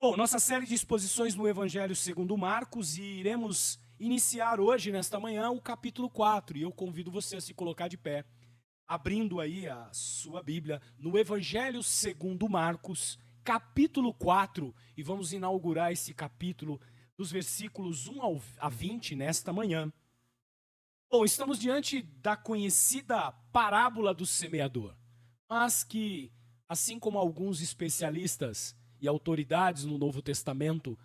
Bom, nossa série de exposições no Evangelho segundo Marcos, e iremos iniciar hoje, nesta manhã, o capítulo 4. E eu convido você a se colocar de pé, abrindo aí a sua Bíblia no Evangelho segundo Marcos, capítulo 4. E vamos inaugurar esse capítulo dos versículos 1 a 20 nesta manhã. Bom, estamos diante da conhecida parábola do semeador, mas que, assim como alguns especialistas e autoridades no Novo Testamento,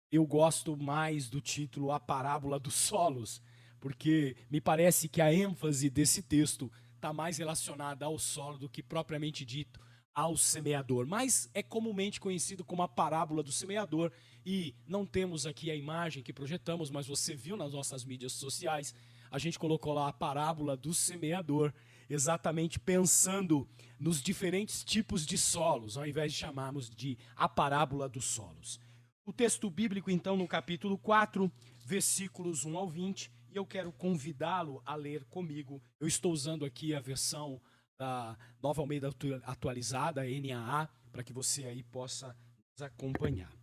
eu gosto mais do título A Parábola dos Solos, porque me parece que a ênfase desse texto está mais relacionada ao solo do que propriamente dito ao semeador. Mas é comumente conhecido como a parábola do semeador, e não temos aqui a imagem que projetamos, mas você viu nas nossas mídias sociais, a gente colocou lá a parábola do semeador, exatamente pensando nos diferentes tipos de solos, ao invés de chamarmos de a parábola dos solos. O texto bíblico, então, no capítulo 4, versículos 1 ao 20, e eu quero convidá-lo a ler comigo. Eu estou usando aqui a versão da Nova Almeida Atualizada, NAA, para que você aí possa nos acompanhar.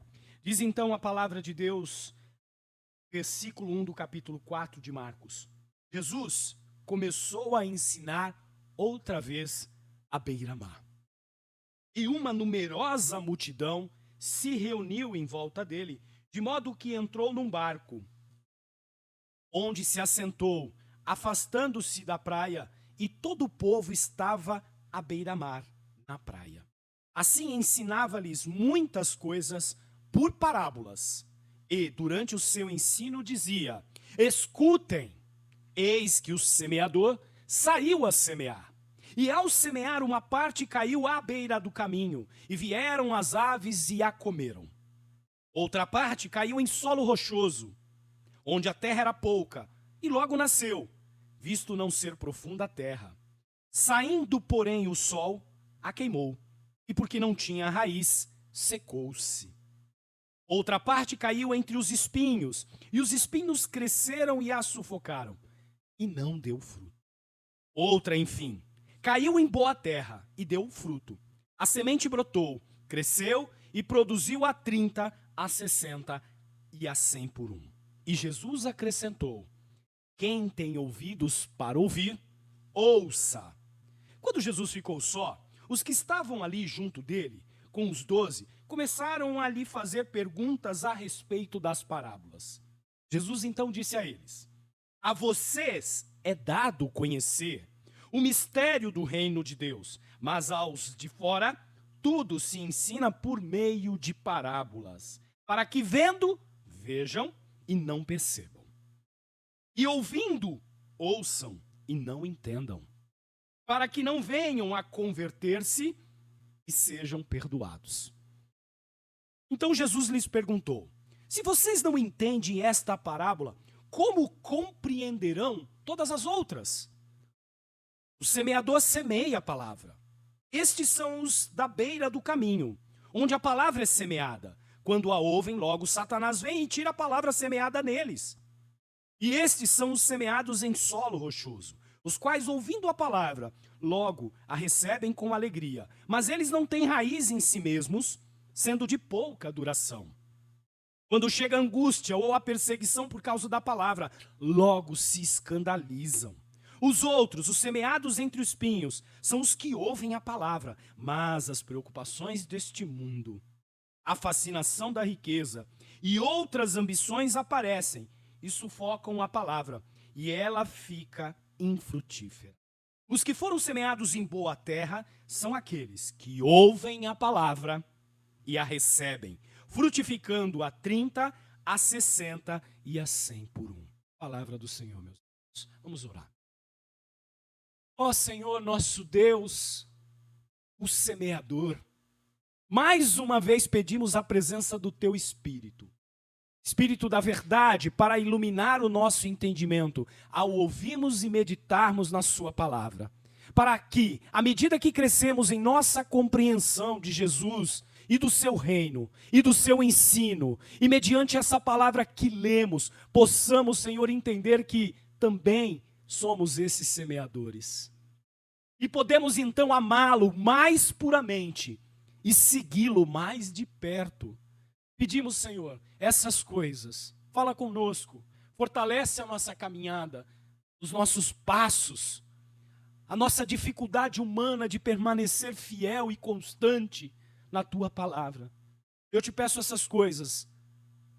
Diz então a palavra de Deus, versículo 1 do capítulo 4 de Marcos. Jesus começou a ensinar outra vez à beira-mar. E uma numerosa multidão se reuniu em volta dele, de modo que entrou num barco, onde se assentou, afastando-se da praia, e todo o povo estava à beira-mar, na praia. Assim ensinava-lhes muitas coisas por parábolas, e durante o seu ensino dizia: escutem, eis que o semeador saiu a semear. E ao semear, uma parte caiu à beira do caminho, e vieram as aves e a comeram. Outra parte caiu em solo rochoso, onde a terra era pouca, e logo nasceu, visto não ser profunda a terra. Saindo, porém, o sol, a queimou, e porque não tinha raiz, secou-se. Outra parte caiu entre os espinhos, e os espinhos cresceram e a sufocaram, e não deu fruto. Outra, enfim, caiu em boa terra e deu fruto. A semente brotou, cresceu e produziu a 30, a 60 e a 100 por um. E Jesus acrescentou: quem tem ouvidos para ouvir, ouça. Quando Jesus ficou só, os que estavam ali junto dele, com os 12, começaram a lhe fazer perguntas a respeito das parábolas. Jesus então disse a eles: a vocês é dado conhecer o mistério do reino de Deus, mas aos de fora tudo se ensina por meio de parábolas, para que vendo, vejam e não percebam, e ouvindo, ouçam e não entendam, para que não venham a converter-se e sejam perdoados. Então Jesus lhes perguntou: se vocês não entendem esta parábola, como compreenderão todas as outras? O semeador semeia a palavra. Estes são os da beira do caminho, onde a palavra é semeada. Quando a ouvem, logo Satanás vem e tira a palavra semeada neles. E estes são os semeados em solo rochoso, os quais, ouvindo a palavra, logo a recebem com alegria. Mas eles não têm raiz em si mesmos, sendo de pouca duração. Quando chega a angústia ou a perseguição por causa da palavra, logo se escandalizam. Os outros, os semeados entre os espinhos, são os que ouvem a palavra, mas as preocupações deste mundo, a fascinação da riqueza e outras ambições aparecem e sufocam a palavra, e ela fica infrutífera. Os que foram semeados em boa terra são aqueles que ouvem a palavra e a recebem, frutificando a 30, a 60 e a 100 por um. Palavra do Senhor, meus irmãos. Vamos orar. Ó Senhor, nosso Deus, o semeador, mais uma vez pedimos a presença do Teu Espírito, Espírito da verdade, para iluminar o nosso entendimento, ao ouvirmos e meditarmos na Sua palavra, para que, à medida que crescemos em nossa compreensão de Jesus e do Seu reino, e do Seu ensino, e mediante essa palavra que lemos, possamos, Senhor, entender que também somos esses semeadores. E podemos então amá-lo mais puramente e segui-lo mais de perto, Pedimos, Senhor, essas coisas. Fala conosco, fortalece a nossa caminhada, os nossos passos, a nossa dificuldade humana de permanecer fiel e constante na Tua palavra. Eu te peço essas coisas,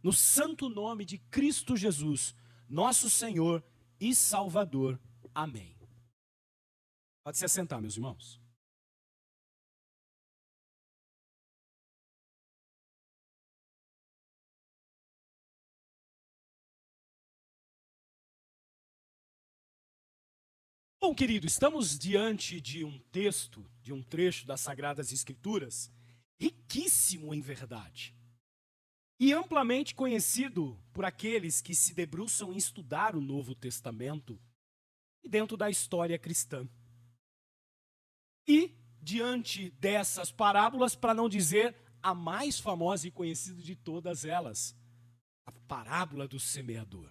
no santo nome de Cristo Jesus, nosso Senhor e Salvador. Amém. Pode se assentar, meus irmãos. Bom, querido, estamos diante de um texto, de um trecho das Sagradas Escrituras, riquíssimo em verdade. E amplamente conhecido por aqueles que se debruçam em estudar o Novo Testamento e dentro da história cristã. E, diante dessas parábolas, para não dizer a mais famosa e conhecida de todas elas, a parábola do semeador.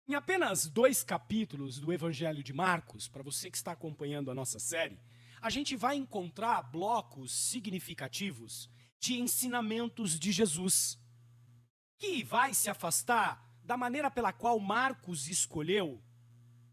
Em apenas 2 capítulos do Evangelho de Marcos, para você que está acompanhando a nossa série, a gente vai encontrar blocos significativos de ensinamentos de Jesus, que vai se afastar da maneira pela qual Marcos escolheu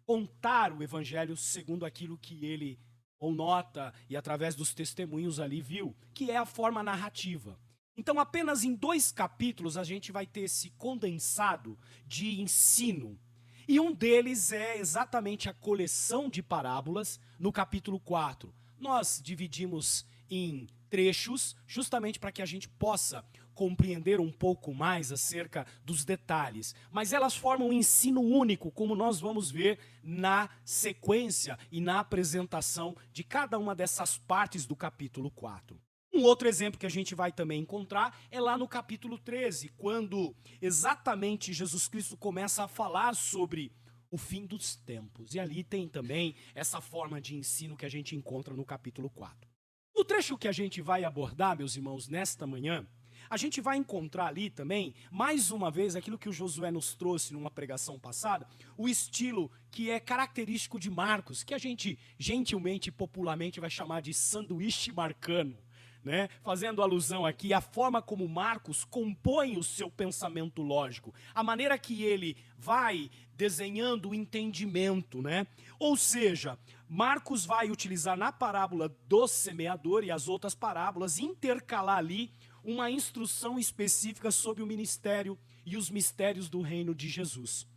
contar o Evangelho segundo aquilo que ele ou nota e através dos testemunhos ali viu, que é a forma narrativa. Então, apenas em 2 capítulos a gente vai ter esse condensado de ensino. E um deles é exatamente a coleção de parábolas no capítulo 4. Nós dividimos em trechos, justamente para que a gente possa compreender um pouco mais acerca dos detalhes. Mas elas formam um ensino único, como nós vamos ver na sequência e na apresentação de cada uma dessas partes do capítulo 4. Um outro exemplo que a gente vai também encontrar é lá no capítulo 13, quando exatamente Jesus Cristo começa a falar sobre o fim dos tempos. E ali tem também essa forma de ensino que a gente encontra no capítulo 4. No trecho que a gente vai abordar, meus irmãos, nesta manhã, a gente vai encontrar ali também, mais uma vez, aquilo que o Josué nos trouxe numa pregação passada, o estilo que é característico de Marcos, que a gente gentilmente e popularmente vai chamar de sanduíche marcano. Né? Fazendo alusão aqui à forma como Marcos compõe o seu pensamento lógico, a maneira que ele vai desenhando o entendimento, né? Ou seja, Marcos vai utilizar na parábola do semeador e as outras parábolas, intercalar ali uma instrução específica sobre o ministério e os mistérios do reino de Jesus.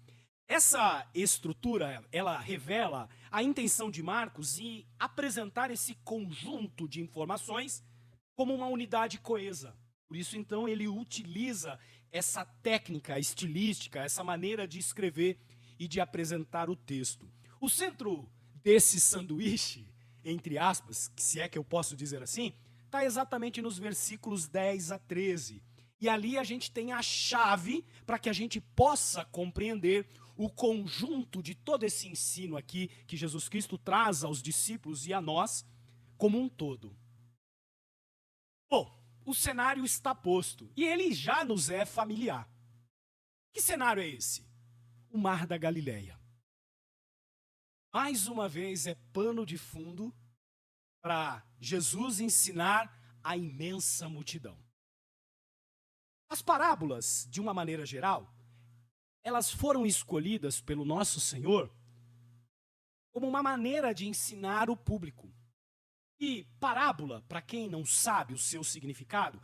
Essa estrutura, ela revela a intenção de Marcos em apresentar esse conjunto de informações como uma unidade coesa. Por isso, então, ele utiliza essa técnica estilística, essa maneira de escrever e de apresentar o texto. O centro desse sanduíche, entre aspas, se é que eu posso dizer assim, está exatamente nos versículos 10 a 13. E ali a gente tem a chave para que a gente possa compreender o conjunto de todo esse ensino aqui que Jesus Cristo traz aos discípulos e a nós como um todo. Bom, o cenário está posto e ele já nos é familiar. Que cenário é esse? O Mar da Galileia. Mais uma vez é pano de fundo para Jesus ensinar a imensa multidão. As parábolas, de uma maneira geral, elas foram escolhidas pelo nosso Senhor como uma maneira de ensinar o público. E parábola, para quem não sabe o seu significado,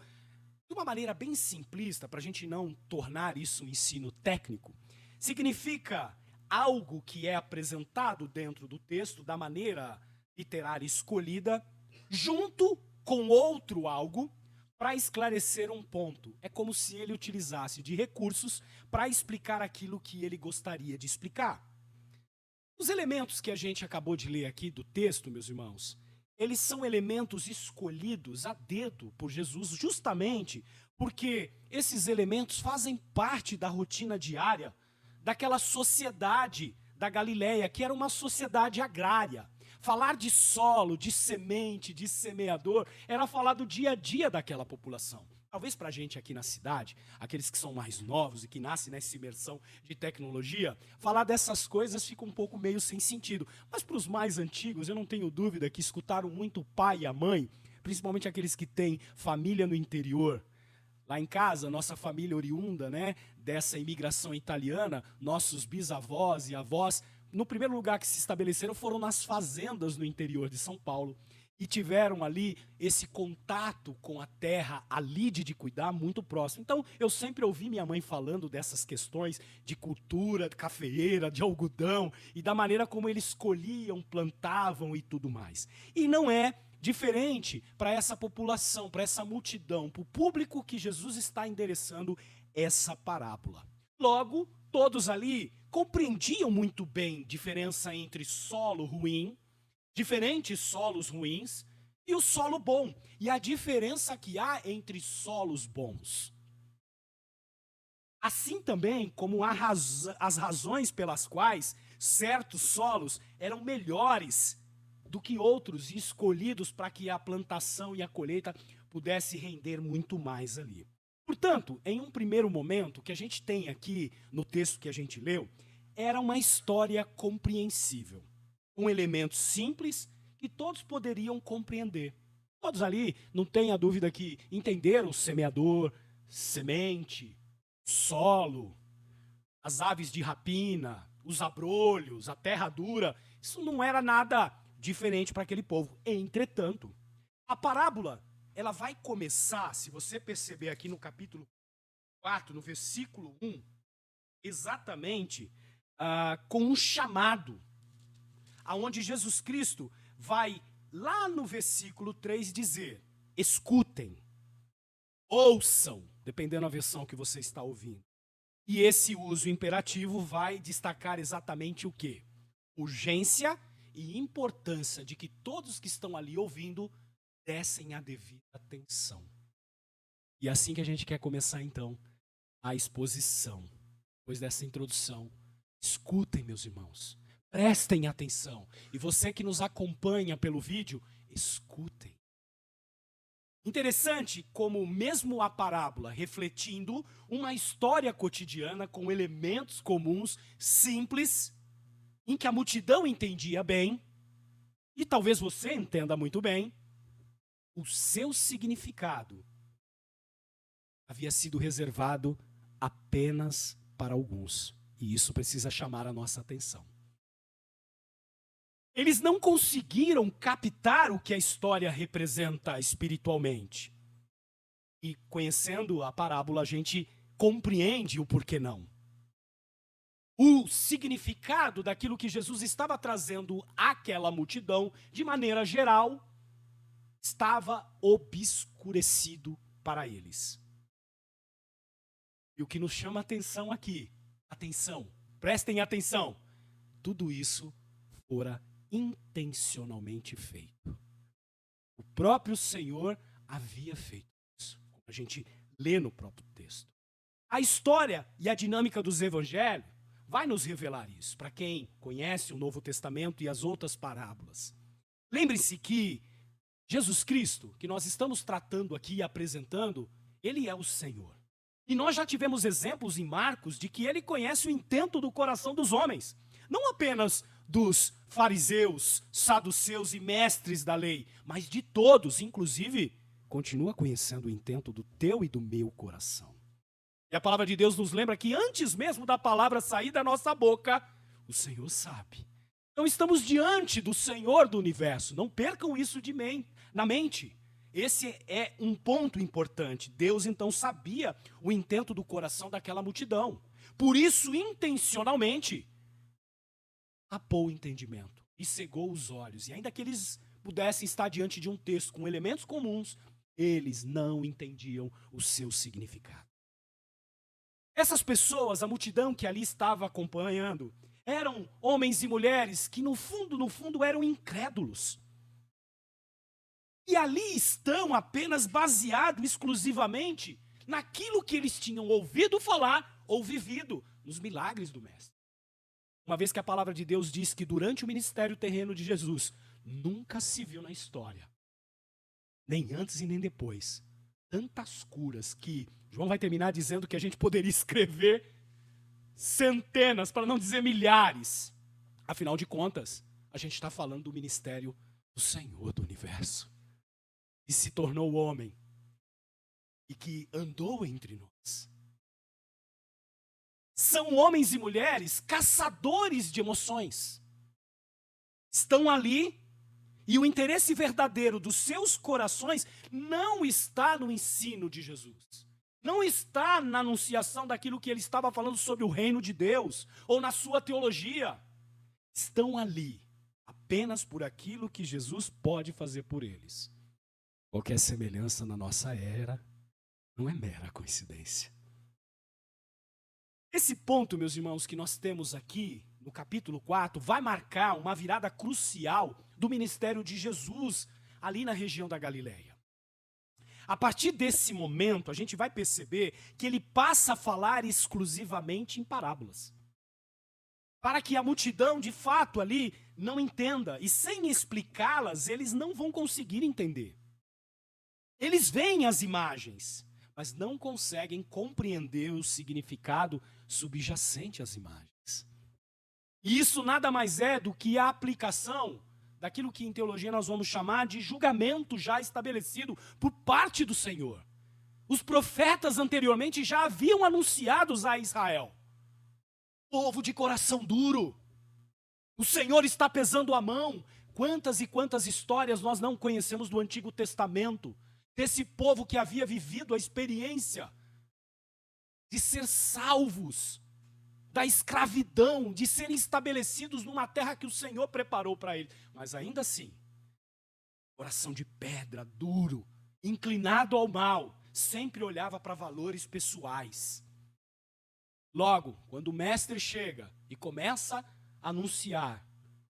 de uma maneira bem simplista, para a gente não tornar isso um ensino técnico, significa algo que é apresentado dentro do texto da maneira literária escolhida, junto com outro algo, para esclarecer um ponto. É como se ele utilizasse de recursos para explicar aquilo que ele gostaria de explicar. Os elementos que a gente acabou de ler aqui do texto, meus irmãos, eles são elementos escolhidos a dedo por Jesus, justamente porque esses elementos fazem parte da rotina diária daquela sociedade da Galileia, que era uma sociedade agrária. Falar de solo, de semente, de semeador, era falar do dia a dia daquela população. Talvez para a gente aqui na cidade, aqueles que são mais novos e que nascem nessa imersão de tecnologia, falar dessas coisas fica um pouco meio sem sentido. Mas para os mais antigos, eu não tenho dúvida que escutaram muito o pai e a mãe, principalmente aqueles que têm família no interior, Lá em casa, nossa família oriunda, né, dessa imigração italiana, nossos bisavós e avós, no primeiro lugar que se estabeleceram foram nas fazendas no interior de São Paulo. E tiveram ali esse contato com a terra, a lide de cuidar, muito próximo. Então, eu sempre ouvi minha mãe falando dessas questões de cultura, de cafeeira, de algodão, e da maneira como eles colhiam, plantavam e tudo mais. E não é diferente para essa população, para essa multidão, para o público que Jesus está endereçando essa parábola. Logo, todos ali compreendiam muito bem a diferença entre solo ruim, diferentes solos ruins e o solo bom, e a diferença que há entre solos bons. Assim também como há as razões pelas quais certos solos eram melhores do que outros escolhidos para que a plantação e a colheita pudesse render muito mais ali. Portanto, em um primeiro momento, o que a gente tem aqui no texto que a gente leu, era uma história compreensível. Um elemento simples que todos poderiam compreender. Todos ali, não tenha dúvida que entenderam semeador, semente, solo, as aves de rapina, os abrolhos, a terra dura. Isso não era nada diferente para aquele povo. Entretanto, a parábola, ela vai começar, se você perceber aqui no capítulo 4, no versículo 1, exatamente com um chamado, aonde Jesus Cristo vai, lá no versículo 3, dizer: escutem, ouçam, dependendo da versão que você está ouvindo. E esse uso imperativo vai destacar exatamente o quê? Urgência e importância de que todos que estão ali ouvindo dessem a devida atenção. E é assim que a gente quer começar então a exposição. Depois dessa introdução, escutem, meus irmãos, prestem atenção. E você que nos acompanha pelo vídeo, escutem. Interessante como mesmo a parábola refletindo uma história cotidiana com elementos comuns, simples, em que a multidão entendia bem, e talvez você entenda muito bem, o seu significado havia sido reservado apenas para alguns. E isso precisa chamar a nossa atenção. Eles não conseguiram captar o que a história representa espiritualmente. E conhecendo a parábola, a gente compreende o porquê não. O significado daquilo que Jesus estava trazendo àquela multidão, de maneira geral, estava obscurecido para eles. E o que nos chama a atenção aqui, atenção, prestem atenção, tudo isso fora intencionalmente feito. O próprio Senhor havia feito isso, como a gente lê no próprio texto. A história e a dinâmica dos evangelhos vai nos revelar isso, para quem conhece o Novo Testamento e as outras parábolas. Lembre-se que Jesus Cristo, que nós estamos tratando aqui e apresentando, ele é o Senhor. E nós já tivemos exemplos em Marcos de que ele conhece o intento do coração dos homens, não apenas dos fariseus, saduceus e mestres da lei, mas de todos, inclusive, continua conhecendo o intento do teu e do meu coração. E a palavra de Deus nos lembra que antes mesmo da palavra sair da nossa boca, o Senhor sabe. Então estamos diante do Senhor do universo, não percam isso na mente. Esse é um ponto importante. Deus então sabia o intento do coração daquela multidão. Por isso, intencionalmente, tapou o entendimento e cegou os olhos. E ainda que eles pudessem estar diante de um texto com elementos comuns, eles não entendiam o seu significado. Essas pessoas, a multidão que ali estava acompanhando, eram homens e mulheres que no fundo eram incrédulos. E ali estão apenas baseados exclusivamente naquilo que eles tinham ouvido falar ou vivido nos milagres do Mestre. Uma vez que a palavra de Deus diz que durante o ministério terreno de Jesus, nunca se viu na história, nem antes e nem depois, tantas curas que João vai terminar dizendo que a gente poderia escrever centenas, para não dizer milhares. Afinal de contas, a gente está falando do ministério do Senhor do universo. E se tornou homem, e que andou entre nós. São homens e mulheres caçadores de emoções. Estão ali e o interesse verdadeiro dos seus corações não está no ensino de Jesus. Não está na anunciação daquilo que ele estava falando sobre o reino de Deus ou na sua teologia. Estão ali apenas por aquilo que Jesus pode fazer por eles. Qualquer semelhança na nossa era não é mera coincidência. Esse ponto, meus irmãos, que nós temos aqui no capítulo 4, vai marcar uma virada crucial do ministério de Jesus ali na região da Galileia. A partir desse momento, a gente vai perceber que ele passa a falar exclusivamente em parábolas, para que a multidão, de fato, ali não entenda, e sem explicá-las, eles não vão conseguir entender. Eles veem as imagens, mas não conseguem compreender o significado subjacente às imagens. E isso nada mais é do que a aplicação daquilo que em teologia nós vamos chamar de julgamento já estabelecido por parte do Senhor. Os profetas anteriormente já haviam anunciado a Israel: povo de coração duro, o Senhor está pesando a mão. Quantas e quantas histórias nós não conhecemos do Antigo Testamento, desse povo que havia vivido a experiência de ser salvos da escravidão, de serem estabelecidos numa terra que o Senhor preparou para eles. Mas ainda assim, coração de pedra, duro, inclinado ao mal, sempre olhava para valores pessoais. Logo, quando o mestre chega e começa a anunciar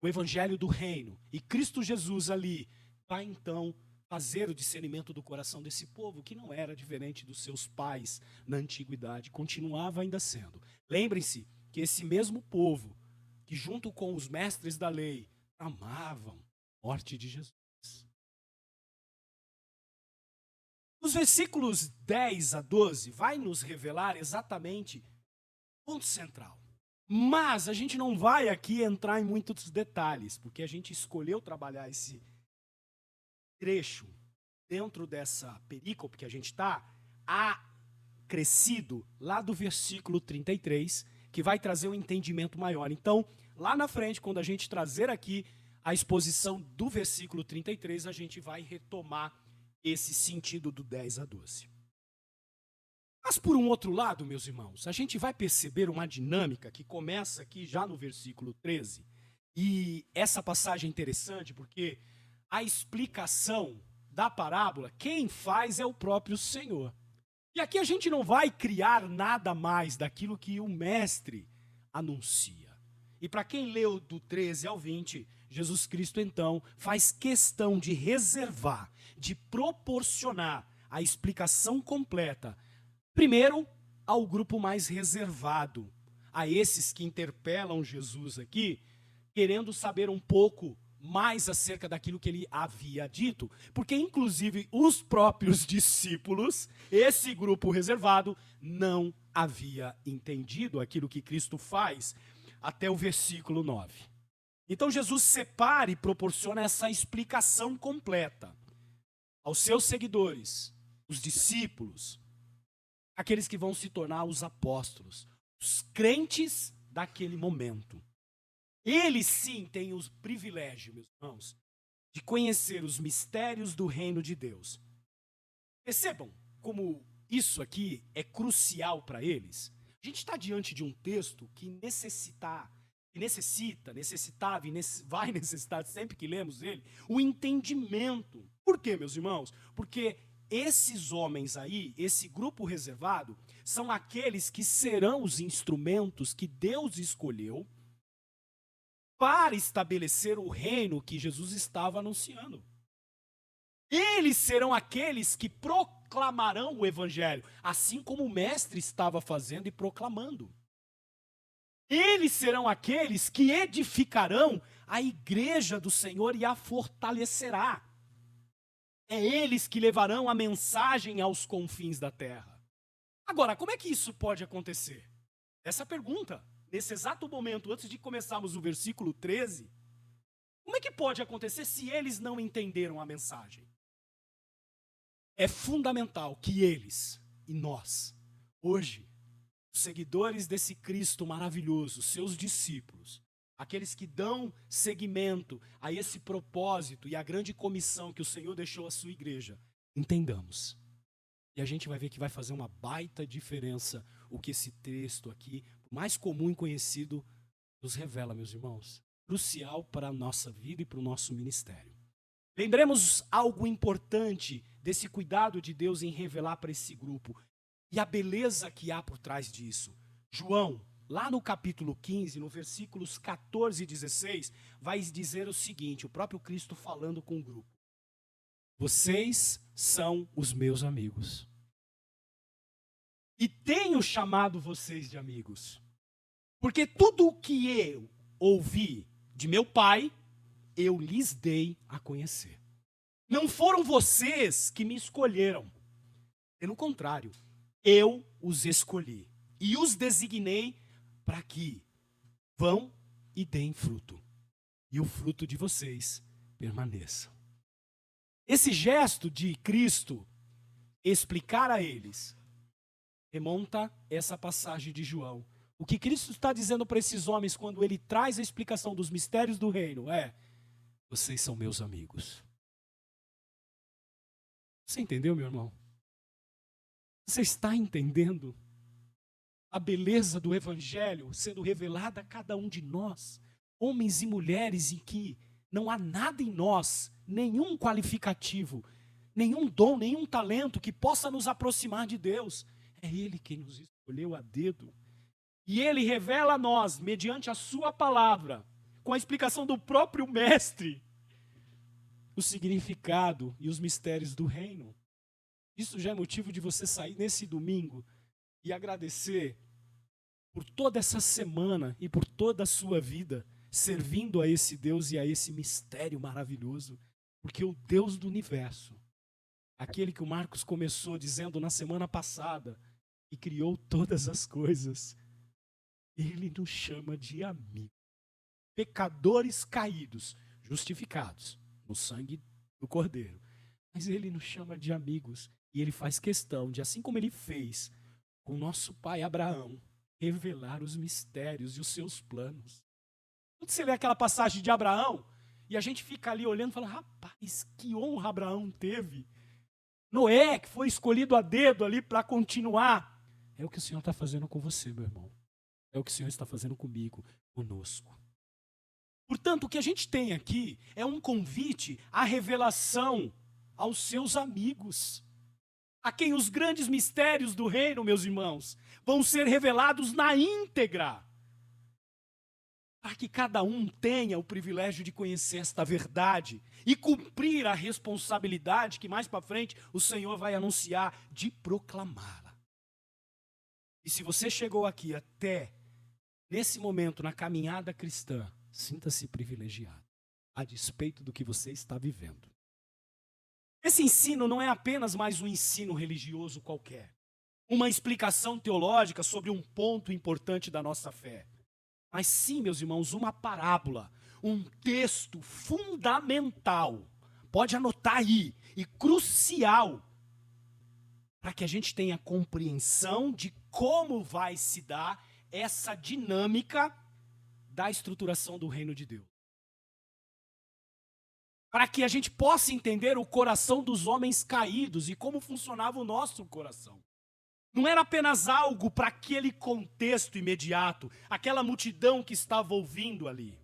o evangelho do reino, e Cristo Jesus ali vai então fazer o discernimento do coração desse povo, que não era diferente dos seus pais na antiguidade, continuava ainda sendo. Lembrem-se que esse mesmo povo, que junto com os mestres da lei, amavam a morte de Jesus. Os versículos 10 a 12 vai nos revelar exatamente o ponto central. Mas a gente não vai aqui entrar em muitos detalhes, porque a gente escolheu trabalhar esse trecho dentro dessa perícope que a gente está acrescido lá do versículo 33, que vai trazer um entendimento maior. Então, lá na frente, quando a gente trazer aqui a exposição do versículo 33, a gente vai retomar esse sentido do 10 a 12. Mas por um outro lado, meus irmãos, a gente vai perceber uma dinâmica que começa aqui já no versículo 13. E essa passagem é interessante porque a explicação da parábola, quem faz é o próprio Senhor. E aqui a gente não vai criar nada mais daquilo que o mestre anuncia. E para quem leu do 13 ao 20, Jesus Cristo então faz questão de reservar, de proporcionar a explicação completa, primeiro ao grupo mais reservado, a esses que interpelam Jesus aqui, querendo saber um pouco mais acerca daquilo que ele havia dito, porque inclusive os próprios discípulos, esse grupo reservado, não havia entendido aquilo que Cristo faz até o versículo 9. Então Jesus separa e proporciona essa explicação completa aos seus seguidores, os discípulos, aqueles que vão se tornar os apóstolos, os crentes daquele momento. Eles sim têm o privilégio, meus irmãos, de conhecer os mistérios do reino de Deus. Percebam como isso aqui é crucial para eles. A gente está diante de um texto que necessitava e vai necessitar, sempre que lemos ele, o entendimento. Por quê, meus irmãos? Porque esses homens aí, esse grupo reservado, são aqueles que serão os instrumentos que Deus escolheu para estabelecer o reino que Jesus estava anunciando. Eles serão aqueles que proclamarão o evangelho, assim como o mestre estava fazendo e proclamando. Eles serão aqueles que edificarão a igreja do Senhor e a fortalecerá. É eles que levarão a mensagem aos confins da terra. Agora, como é que isso pode acontecer? Essa pergunta, nesse exato momento, antes de começarmos o versículo 13, como é que pode acontecer se eles não entenderam a mensagem? É fundamental que eles e nós, hoje, os seguidores desse Cristo maravilhoso, seus discípulos, aqueles que dão seguimento a esse propósito e a grande comissão que o Senhor deixou à sua igreja, entendamos. E a gente vai ver que vai fazer uma baita diferença o que esse texto aqui, mais comum e conhecido, nos revela, meus irmãos. Crucial para a nossa vida e para o nosso ministério. Lembremos algo importante desse cuidado de Deus em revelar para esse grupo e a beleza que há por trás disso. João, lá no capítulo 15, no versículos 14 e 16, vai dizer o seguinte, o próprio Cristo falando com o grupo. Vocês são os meus amigos. E tenho chamado vocês de amigos. Porque tudo o que eu ouvi de meu Pai, eu lhes dei a conhecer. Não foram vocês que me escolheram. Pelo contrário, eu os escolhi e os designei para que vão e deem fruto. E o fruto de vocês permaneça. Esse gesto de Cristo explicar a eles remonta essa passagem de João. O que Cristo está dizendo para esses homens quando ele traz a explicação dos mistérios do reino é: vocês são meus amigos. Você entendeu, meu irmão? Você está entendendo a beleza do Evangelho sendo revelada a cada um de nós, homens e mulheres em que não há nada em nós, nenhum qualificativo, nenhum dom, nenhum talento que possa nos aproximar de Deus. É Ele quem nos escolheu a dedo. E Ele revela a nós, mediante a sua palavra, com a explicação do próprio Mestre, o significado e os mistérios do reino. Isso já é motivo de você sair nesse domingo e agradecer por toda essa semana e por toda a sua vida, servindo a esse Deus e a esse mistério maravilhoso. Porque o Deus do universo, aquele que o Marcos começou dizendo na semana passada, e criou todas as coisas, Ele nos chama de amigo. Pecadores caídos, justificados no sangue do Cordeiro. Mas Ele nos chama de amigos. E Ele faz questão de, assim como Ele fez com nosso pai Abraão, revelar os mistérios e os seus planos. Quando você lê aquela passagem de Abraão, e a gente fica ali olhando e fala, rapaz, que honra Abraão teve. Noé, que foi escolhido a dedo ali para continuar. É o que o Senhor está fazendo com você, meu irmão. É o que o Senhor está fazendo comigo, conosco. Portanto, o que a gente tem aqui é um convite à revelação aos seus amigos, a quem os grandes mistérios do reino, meus irmãos, vão ser revelados na íntegra, para que cada um tenha o privilégio de conhecer esta verdade e cumprir a responsabilidade que mais para frente o Senhor vai anunciar de proclamá-la. E se você chegou aqui até nesse momento na caminhada cristã, sinta-se privilegiado, a despeito do que você está vivendo. Esse ensino não é apenas mais um ensino religioso qualquer, uma explicação teológica sobre um ponto importante da nossa fé. Mas sim, meus irmãos, uma parábola, um texto fundamental, pode anotar aí, e crucial, para que a gente tenha compreensão de como vai se dar essa dinâmica da estruturação do reino de Deus. Para que a gente possa entender o coração dos homens caídos e como funcionava o nosso coração. Não era apenas algo para aquele contexto imediato, aquela multidão que estava ouvindo ali,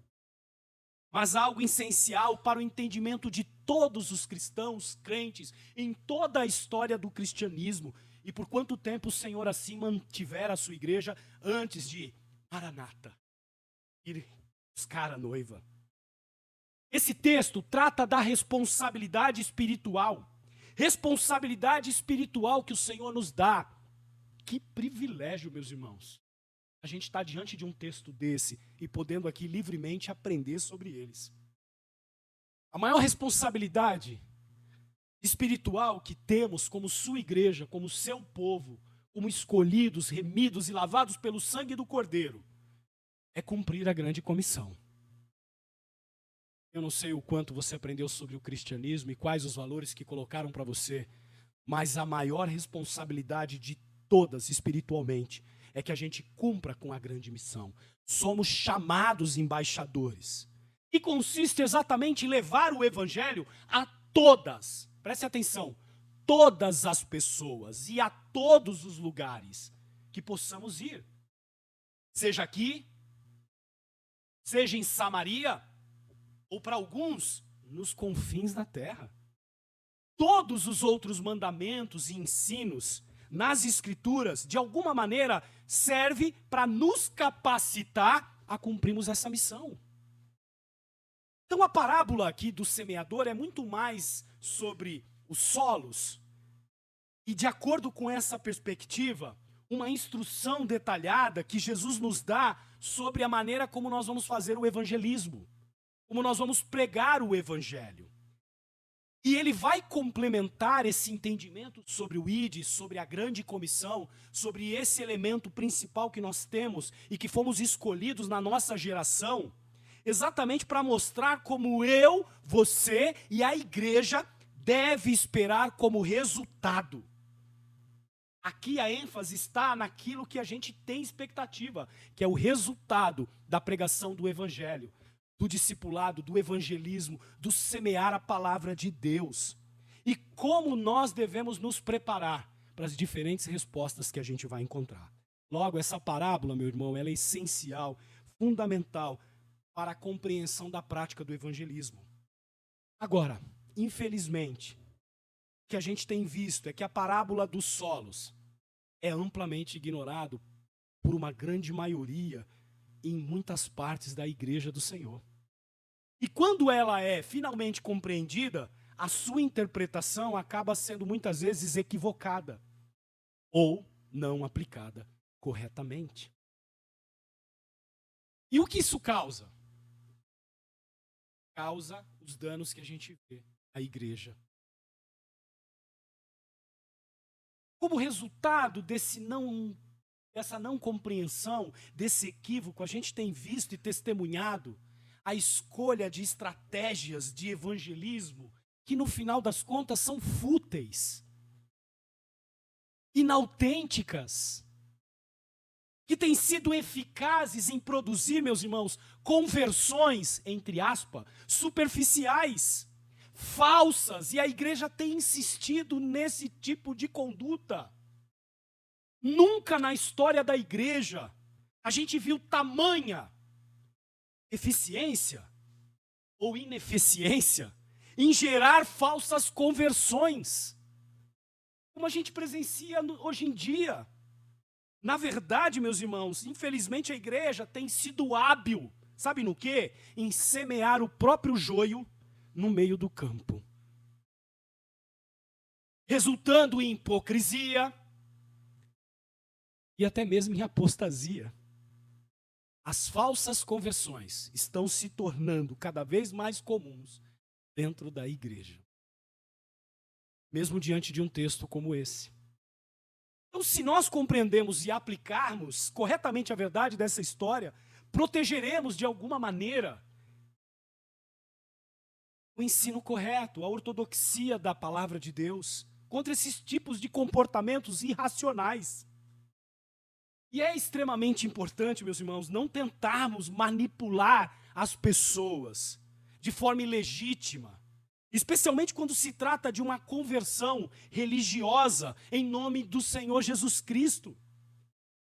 mas algo essencial para o entendimento de todos os cristãos, crentes, em toda a história do cristianismo, e por quanto tempo o Senhor assim mantivera a sua igreja antes de Maranata, ir buscar a noiva. Esse texto trata da responsabilidade espiritual que o Senhor nos dá. Que privilégio, meus irmãos, a gente está diante de um texto desse e podendo aqui livremente aprender sobre eles. A maior responsabilidade espiritual que temos como sua igreja, como seu povo, como escolhidos, remidos e lavados pelo sangue do Cordeiro, é cumprir a grande comissão. Eu não sei o quanto você aprendeu sobre o cristianismo e quais os valores que colocaram para você Mas a maior responsabilidade de todas, espiritualmente, é que a gente cumpra com a grande missão. Somos chamados embaixadores. E consiste exatamente em levar o evangelho a todas, preste atenção, todas as pessoas e a todos os lugares que possamos ir. Seja aqui, seja em Samaria, ou para alguns, nos confins da terra. Todos os outros mandamentos e ensinos nas Escrituras, de alguma maneira, serve para nos capacitar a cumprirmos essa missão. Então a parábola aqui do semeador é muito mais sobre os solos. E de acordo com essa perspectiva, uma instrução detalhada que Jesus nos dá sobre a maneira como nós vamos fazer o evangelismo, como nós vamos pregar o evangelho. E ele vai complementar esse entendimento sobre o ID, sobre a grande comissão, sobre esse elemento principal que nós temos e que fomos escolhidos na nossa geração, exatamente para mostrar como eu, você e a igreja deve esperar como resultado. Aqui a ênfase está naquilo que a gente tem expectativa, que é o resultado da pregação do evangelho, do discipulado, do evangelismo, do semear a palavra de Deus. E como nós devemos nos preparar para as diferentes respostas que a gente vai encontrar. Logo, essa parábola, meu irmão, ela é essencial, fundamental para a compreensão da prática do evangelismo. Agora, infelizmente, o que a gente tem visto é que a parábola dos solos é amplamente ignorado por uma grande maioria em muitas partes da igreja do Senhor. E quando ela é finalmente compreendida, a sua interpretação acaba sendo muitas vezes equivocada ou não aplicada corretamente. E o que isso causa? Causa os danos que a gente vê à igreja. Como resultado dessa não compreensão, desse equívoco, a gente tem visto e testemunhado a escolha de estratégias de evangelismo que no final das contas são fúteis, inautênticas, que têm sido eficazes em produzir, meus irmãos, conversões, entre aspas, superficiais, falsas, e a igreja tem insistido nesse tipo de conduta. Nunca na história da igreja a gente viu tamanha eficiência ou ineficiência em gerar falsas conversões, como a gente presencia hoje em dia. Na verdade, meus irmãos, infelizmente a igreja tem sido hábil, sabe no quê? Em semear o próprio joio no meio do campo, resultando em hipocrisia e até mesmo em apostasia. As falsas conversões estão se tornando cada vez mais comuns dentro da igreja, mesmo diante de um texto como esse. Então, se nós compreendemos e aplicarmos corretamente a verdade dessa história, protegeremos de alguma maneira o ensino correto, a ortodoxia da palavra de Deus, contra esses tipos de comportamentos irracionais. E é extremamente importante, meus irmãos, não tentarmos manipular as pessoas de forma ilegítima, especialmente quando se trata de uma conversão religiosa em nome do Senhor Jesus Cristo.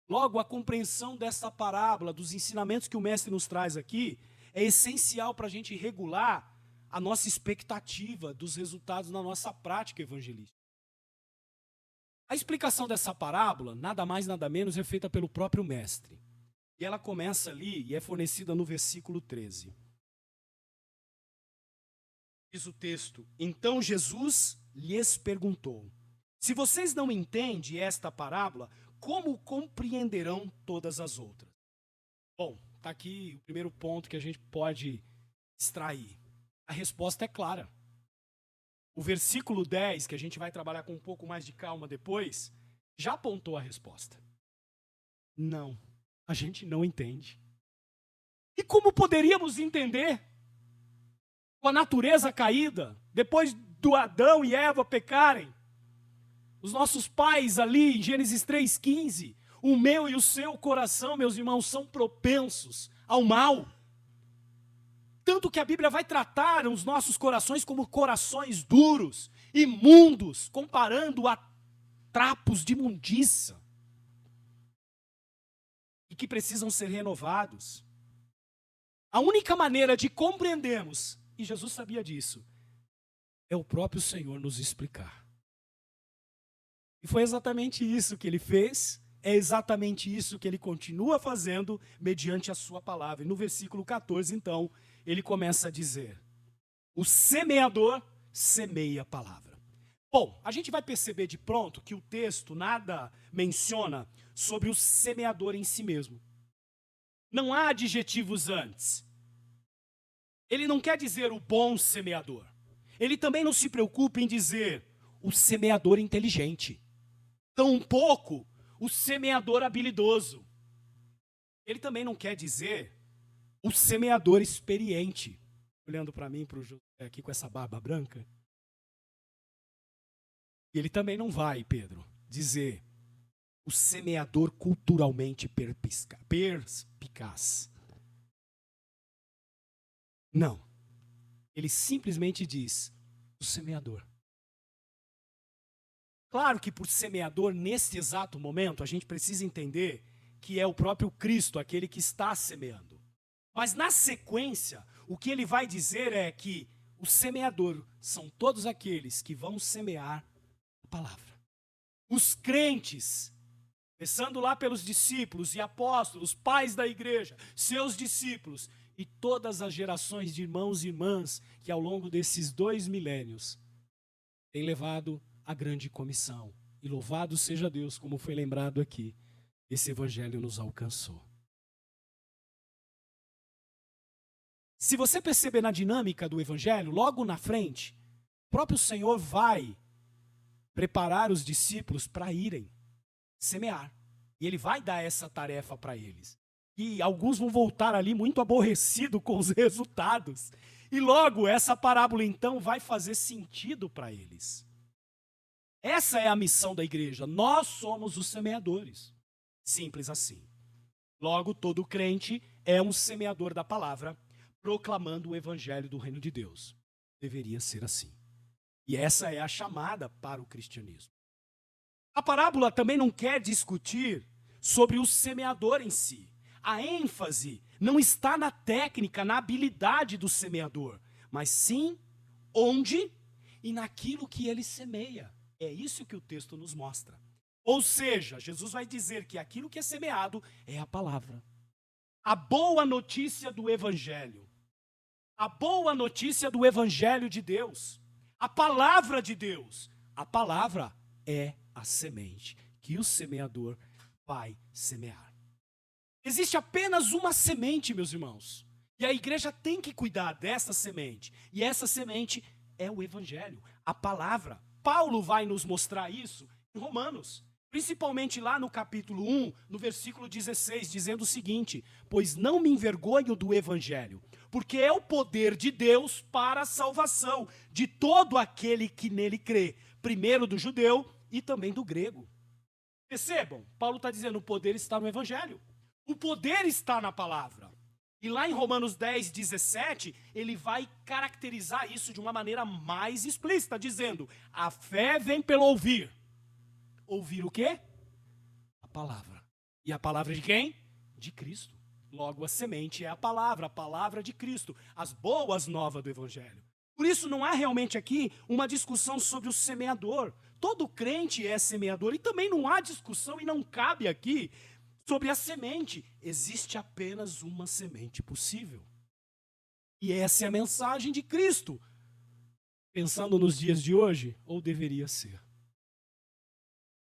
Logo, a compreensão dessa parábola, dos ensinamentos que o mestre nos traz aqui, é essencial para a gente regular a nossa expectativa dos resultados na nossa prática evangelística. A explicação dessa parábola, nada mais, nada menos, é feita pelo próprio mestre. E ela começa ali e é fornecida no versículo 13. Diz o texto: Então Jesus lhes perguntou: Se vocês não entendem esta parábola, como compreenderão todas as outras? Bom, está aqui o primeiro ponto que a gente pode extrair. A resposta é clara. O versículo 10, que a gente vai trabalhar com um pouco mais de calma depois, já apontou a resposta. Não, a gente não entende. E como poderíamos entender? Com a natureza caída, depois do Adão e Eva pecarem, Os nossos pais ali, em Gênesis 3,15, o meu e o seu coração, meus irmãos, são propensos ao mal. Tanto que a Bíblia vai tratar os nossos corações como corações duros, imundos, comparando a trapos de imundícia. E que precisam ser renovados. A única maneira de compreendermos, e Jesus sabia disso, é o próprio Senhor nos explicar. E foi exatamente isso que ele fez, é exatamente isso que ele continua fazendo mediante a sua palavra. E no versículo 14, então, ele começa a dizer: o semeador semeia a palavra. Bom, a gente vai perceber de pronto que o texto nada menciona sobre o semeador em si mesmo. Não há adjetivos antes. Ele não quer dizer o bom semeador. Ele também não se preocupa em dizer o semeador inteligente. Tampouco o semeador habilidoso. Ele também não quer dizer o semeador experiente. Olhando para mim, para o José aqui com essa barba branca. Ele também não vai, Pedro, dizer o semeador culturalmente perspicaz. Não. Ele simplesmente diz o semeador. Claro que por semeador, nesse exato momento, a gente precisa entender que é o próprio Cristo, aquele que está semeando. Mas na sequência, o que ele vai dizer é que o semeador são todos aqueles que vão semear a palavra. Os crentes, começando lá pelos discípulos e apóstolos, pais da igreja, seus discípulos e todas as gerações de irmãos e irmãs que ao longo desses 2 milênios têm levado a grande comissão. E louvado seja Deus, como foi lembrado aqui, esse evangelho nos alcançou. Se você perceber na dinâmica do evangelho, logo na frente, o próprio Senhor vai preparar os discípulos para irem semear. E ele vai dar essa tarefa para eles. E alguns vão voltar ali muito aborrecidos com os resultados. E logo essa parábola então vai fazer sentido para eles. Essa é a missão da igreja. Nós somos os semeadores. Simples assim. Logo, todo crente é um semeador da palavra, proclamando o evangelho do reino de Deus. Deveria ser assim. E essa é a chamada para o cristianismo. A parábola também não quer discutir sobre o semeador em si. A ênfase não está na técnica, na habilidade do semeador, mas sim onde e naquilo que ele semeia. É isso que o texto nos mostra. Ou seja, Jesus vai dizer que aquilo que é semeado é a palavra. A boa notícia do evangelho. A boa notícia do evangelho de Deus. A palavra de Deus. A palavra é a semente que o semeador vai semear. Existe apenas uma semente, meus irmãos. E a igreja tem que cuidar dessa semente. E essa semente é o evangelho, a palavra. Paulo vai nos mostrar isso em Romanos, principalmente lá no capítulo 1, no versículo 16, dizendo o seguinte: pois não me envergonho do evangelho, porque é o poder de Deus para a salvação de todo aquele que nele crê, primeiro do judeu e também do grego. Percebam, Paulo está dizendo, o poder está no evangelho, o poder está na palavra. E lá em Romanos 10, 17, ele vai caracterizar isso de uma maneira mais explícita, dizendo, a fé vem pelo ouvir. Ouvir o quê? A palavra. E a palavra de quem? De Cristo. Logo, a semente é a palavra de Cristo, as boas novas do evangelho. Por isso, não há realmente aqui uma discussão sobre o semeador. Todo crente é semeador e também não há discussão e não cabe aqui sobre a semente. Existe apenas uma semente possível. E essa é a mensagem de Cristo. Pensando nos dias de hoje, ou deveria ser.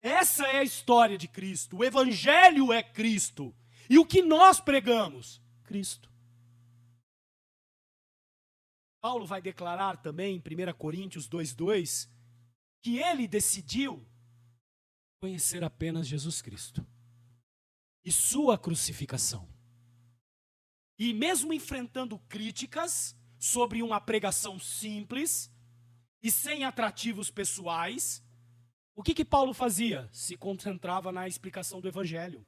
Essa é a história de Cristo. O evangelho é Cristo. E o que nós pregamos? Cristo. Paulo vai declarar também em 1 Coríntios 2:2 que ele decidiu conhecer apenas Jesus Cristo e sua crucificação. E mesmo enfrentando críticas sobre uma pregação simples e sem atrativos pessoais, O que Paulo fazia? Se concentrava na explicação do evangelho,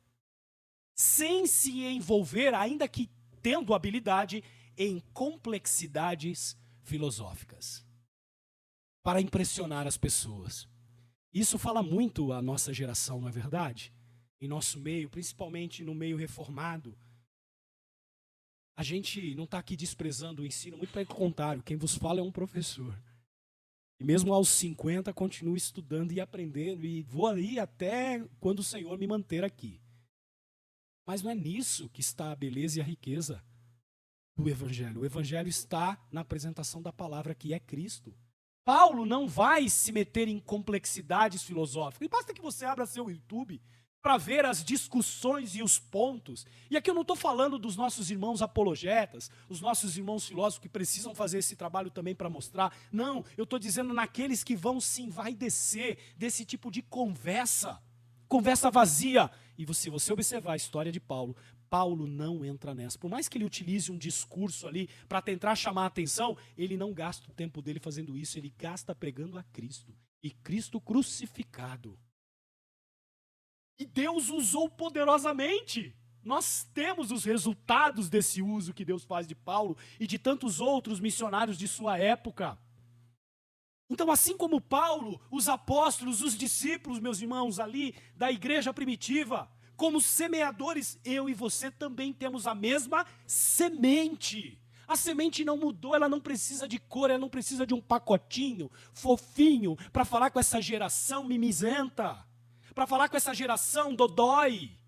sem se envolver, ainda que tendo habilidade, em complexidades filosóficas, para impressionar as pessoas. Isso fala muito à nossa geração, não é verdade? Em nosso meio, principalmente no meio reformado. A gente não está aqui desprezando o ensino, muito pelo contrário, quem vos fala é um professor. E mesmo aos 50, continuo estudando e aprendendo, e vou ali até quando o Senhor me manter aqui. Mas não é nisso que está a beleza e a riqueza do Evangelho. O Evangelho está na apresentação da palavra que é Cristo. Paulo não vai se meter em complexidades filosóficas. E basta que você abra seu YouTube para ver as discussões e os pontos. E aqui eu não estou falando dos nossos irmãos apologetas, os nossos irmãos filósofos que precisam fazer esse trabalho também para mostrar. Não, eu estou dizendo naqueles que vão se envaidecer desse tipo de conversa vazia. E se você observar a história de Paulo, Paulo não entra nessa. Por mais que ele utilize um discurso ali para tentar chamar a atenção, ele não gasta o tempo dele fazendo isso, ele gasta pregando a Cristo. E Cristo crucificado. E Deus usou poderosamente. Nós temos os resultados desse uso que Deus faz de Paulo e de tantos outros missionários de sua época. Então, assim como Paulo, os apóstolos, os discípulos, meus irmãos, ali da igreja primitiva, como semeadores, eu e você também temos a mesma semente. A semente não mudou, ela não precisa de cor, ela não precisa de um pacotinho fofinho para falar com essa geração mimizenta, para falar com essa geração dodói.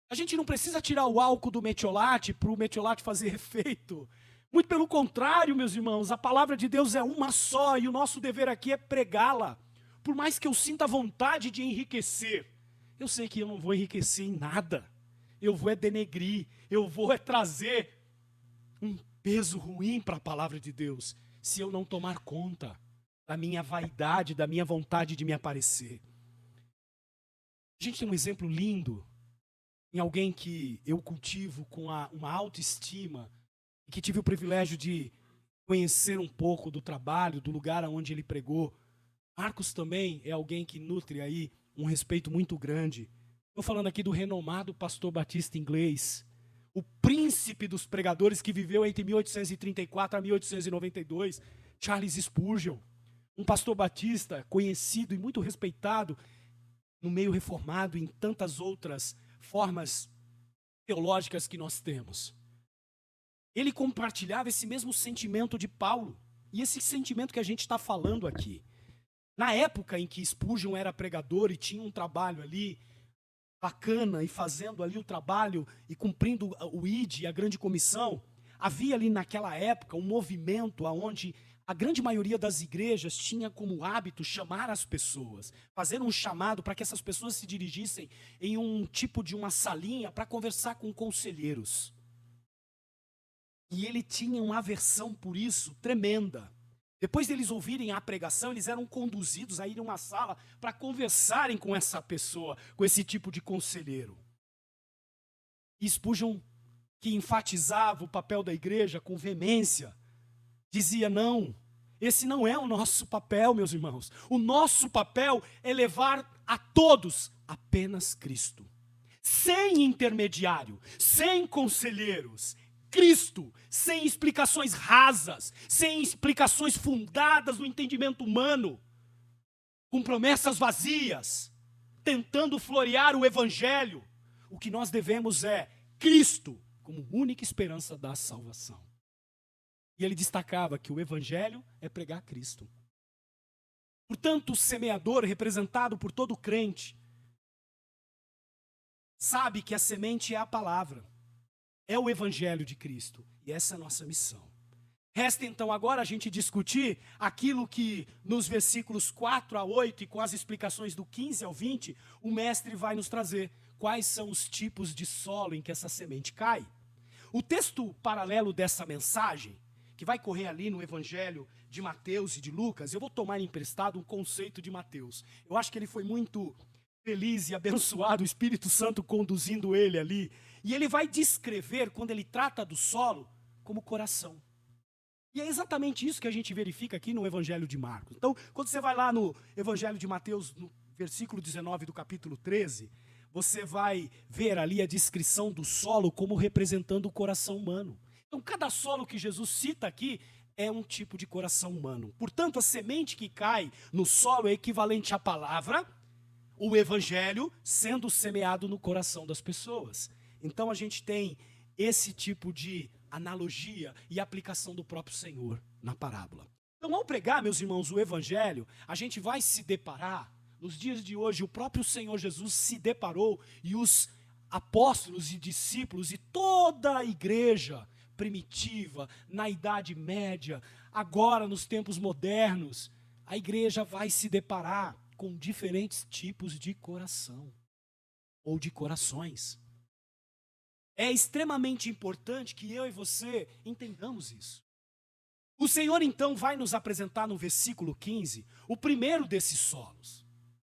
A gente não precisa tirar o álcool do metiolate para o metiolate fazer efeito. Muito pelo contrário, meus irmãos, a palavra de Deus é uma só e o nosso dever aqui é pregá-la. Por mais que eu sinta vontade de enriquecer, eu sei que eu não vou enriquecer em nada. Eu vou denegrir, eu vou trazer um peso ruim para a palavra de Deus, se eu não tomar conta da minha vaidade, da minha vontade de me aparecer. A gente tem um exemplo lindo em alguém que eu cultivo com uma autoestima, e que tive o privilégio de conhecer um pouco do trabalho, do lugar onde ele pregou. Marcos também é alguém que nutre aí um respeito muito grande. Estou falando aqui do renomado pastor batista inglês, o príncipe dos pregadores que viveu entre 1834 a 1892, Charles Spurgeon, um pastor batista conhecido e muito respeitado no meio reformado e em tantas outras formas teológicas que nós temos. Ele compartilhava esse mesmo sentimento de Paulo, e esse sentimento que a gente está falando aqui. Na época em que Spurgeon era pregador e tinha um trabalho ali bacana, e fazendo ali o trabalho e cumprindo o ID, a grande comissão, havia ali naquela época um movimento onde a grande maioria das igrejas tinha como hábito chamar as pessoas, fazer um chamado para que essas pessoas se dirigissem em um tipo de uma salinha para conversar com conselheiros. E ele tinha uma aversão por isso tremenda. Depois deles ouvirem a pregação, eles eram conduzidos a ir a uma sala para conversarem com essa pessoa, com esse tipo de conselheiro. E Spurgeon, que enfatizava o papel da igreja com veemência, dizia: não, esse não é o nosso papel, meus irmãos. O nosso papel é levar a todos apenas Cristo. Sem intermediário, sem conselheiros, Cristo, sem explicações rasas, sem explicações fundadas no entendimento humano, com promessas vazias, tentando florear o evangelho. O que nós devemos é Cristo como única esperança da salvação. E ele destacava que o evangelho é pregar Cristo. Portanto, o semeador, representado por todo crente, sabe que a semente é a palavra. É o evangelho de Cristo, e essa é a nossa missão. Resta então agora a gente discutir aquilo que nos versículos 4 a 8 e com as explicações do 15 ao 20, o mestre vai nos trazer quais são os tipos de solo em que essa semente cai. O texto paralelo dessa mensagem, que vai correr ali no evangelho de Mateus e de Lucas, eu vou tomar emprestado um conceito de Mateus. Eu acho que ele foi muito feliz e abençoado, o Espírito Santo conduzindo ele ali. E ele vai descrever, quando ele trata do solo, como coração. E é exatamente isso que a gente verifica aqui no Evangelho de Marcos. Então, quando você vai lá no Evangelho de Mateus, no versículo 19 do capítulo 13, você vai ver ali a descrição do solo como representando o coração humano. Então, cada solo que Jesus cita aqui é um tipo de coração humano. Portanto, a semente que cai no solo é equivalente à palavra, o evangelho sendo semeado no coração das pessoas. Então, a gente tem esse tipo de analogia e aplicação do próprio Senhor na parábola. Então, ao pregar, meus irmãos, o evangelho, a gente vai se deparar, nos dias de hoje, o próprio Senhor Jesus se deparou e os apóstolos e discípulos e toda a igreja primitiva, na Idade Média, agora nos tempos modernos, a igreja vai se deparar com diferentes tipos de coração ou de corações. É extremamente importante que eu e você entendamos isso. O Senhor então vai nos apresentar no versículo 15 o primeiro desses solos,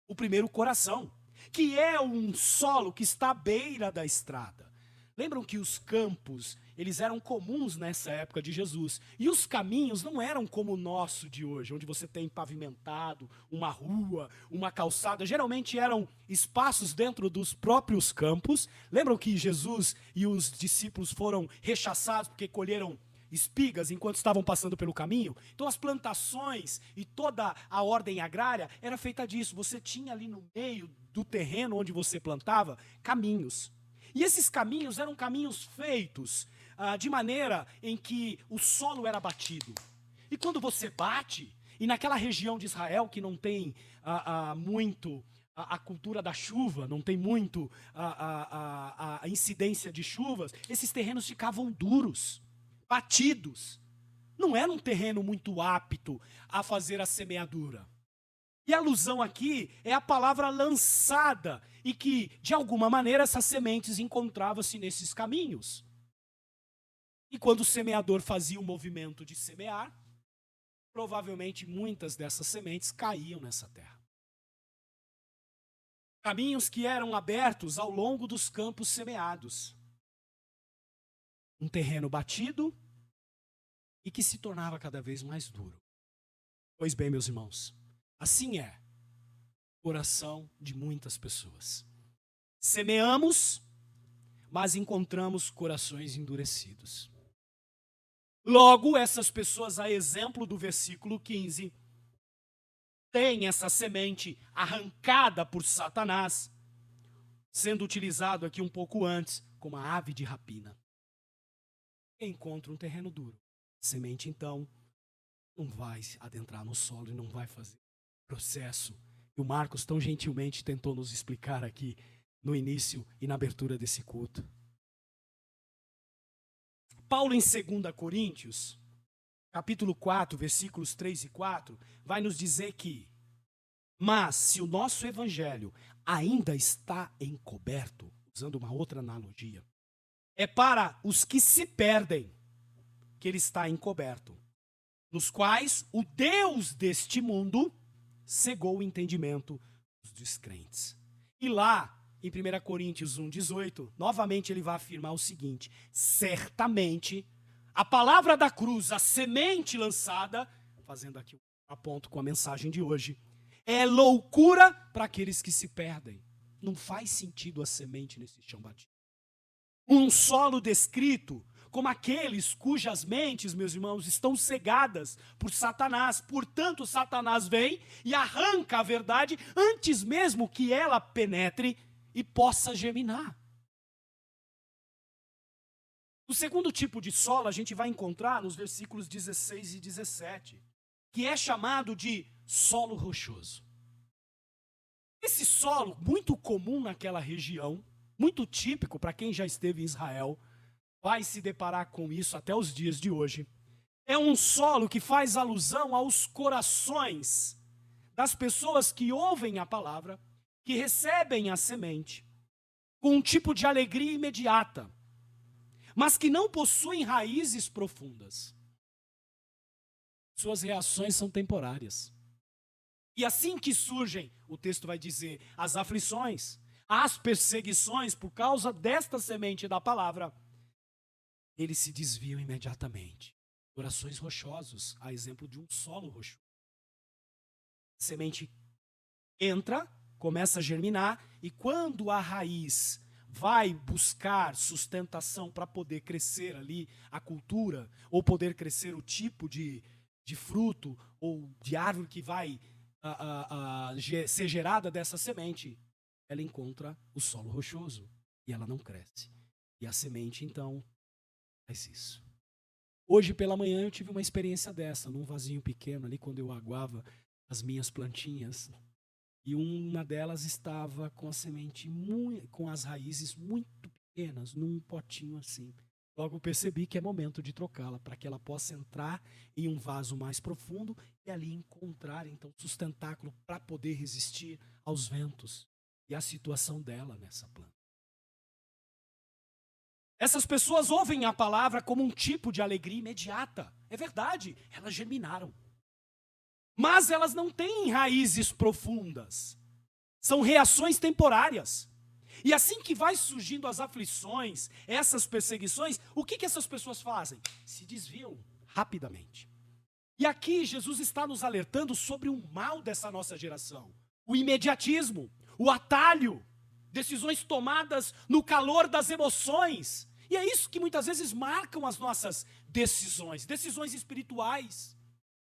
o primeiro coração, que é um solo que está à beira da estrada. Lembram que os campos, eles eram comuns nessa época de Jesus. E os caminhos não eram como o nosso de hoje, onde você tem pavimentado, uma rua, uma calçada. Geralmente eram espaços dentro dos próprios campos. Lembram que Jesus e os discípulos foram rechaçados porque colheram espigas enquanto estavam passando pelo caminho? Então as plantações e toda a ordem agrária era feita disso. Você tinha ali no meio do terreno onde você plantava caminhos. E esses caminhos eram caminhos feitos de maneira em que o solo era batido. E quando você bate, e naquela região de Israel que não tem muito a cultura da chuva, não tem muito a incidência de chuvas, esses terrenos ficavam duros, batidos. Não era um terreno muito apto a fazer a semeadura. E a alusão aqui é a palavra lançada, e que, de alguma maneira, essas sementes encontravam-se nesses caminhos. E quando o semeador fazia o movimento de semear, provavelmente muitas dessas sementes caíam nessa terra. Caminhos que eram abertos ao longo dos campos semeados. Um terreno batido e que se tornava cada vez mais duro. Pois bem, meus irmãos, assim é o coração de muitas pessoas. Semeamos, mas encontramos corações endurecidos. Logo, essas pessoas, a exemplo do versículo 15, têm essa semente arrancada por Satanás, sendo utilizado aqui um pouco antes como a ave de rapina. E encontra um terreno duro. A semente, então, não vai adentrar no solo e não vai fazer o processo que o Marcos tão gentilmente tentou nos explicar aqui no início e na abertura desse culto. Paulo, em 2 Coríntios, capítulo 4, versículos 3 e 4, vai nos dizer que: mas se o nosso evangelho ainda está encoberto, usando uma outra analogia, é para os que se perdem que ele está encoberto, nos quais o Deus deste mundo cegou o entendimento dos descrentes. E lá, em 1 Coríntios 1,18, novamente ele vai afirmar o seguinte: certamente a palavra da cruz, a semente lançada, fazendo aqui um aponto com a mensagem de hoje, é loucura para aqueles que se perdem. Não faz sentido a semente nesse chão batido. Um solo descrito como aqueles cujas mentes, meus irmãos, estão cegadas por Satanás. Portanto, Satanás vem e arranca a verdade antes mesmo que ela penetre e possa germinar. O segundo tipo de solo a gente vai encontrar nos versículos 16 e 17, que é chamado de solo rochoso. Esse solo, muito comum naquela região, muito típico para quem já esteve em Israel, vai se deparar com isso até os dias de hoje. É um solo que faz alusão aos corações das pessoas que ouvem a palavra, que recebem a semente, com um tipo de alegria imediata, mas que não possuem raízes profundas. Suas reações são temporárias. E assim que surgem, o texto vai dizer, as aflições, as perseguições por causa desta semente da palavra, eles se desviam imediatamente. Corações rochosos, a exemplo de um solo rochoso. A semente entra, começa a germinar, e quando a raiz vai buscar sustentação para poder crescer ali a cultura, ou poder crescer o tipo de fruto ou de árvore que vai ser gerada dessa semente, ela encontra o solo rochoso e ela não cresce. E a semente, então, faz isso. Hoje pela manhã eu tive uma experiência dessa, num vasinho pequeno ali, quando eu aguava as minhas plantinhas. E uma delas estava com a semente, com as raízes muito pequenas, num potinho assim. Logo percebi que é momento de trocá-la, para que ela possa entrar em um vaso mais profundo e ali encontrar, então, sustentáculo para poder resistir aos ventos e à situação dela nessa planta. Essas pessoas ouvem a palavra como um tipo de alegria imediata. É verdade, elas germinaram. Mas elas não têm raízes profundas. São reações temporárias. E assim que vai surgindo as aflições, essas perseguições, o que essas pessoas fazem? Se desviam rapidamente. E aqui Jesus está nos alertando sobre o mal dessa nossa geração. O imediatismo, o atalho, decisões tomadas no calor das emoções. E é isso que muitas vezes marcam as nossas decisões. Decisões espirituais,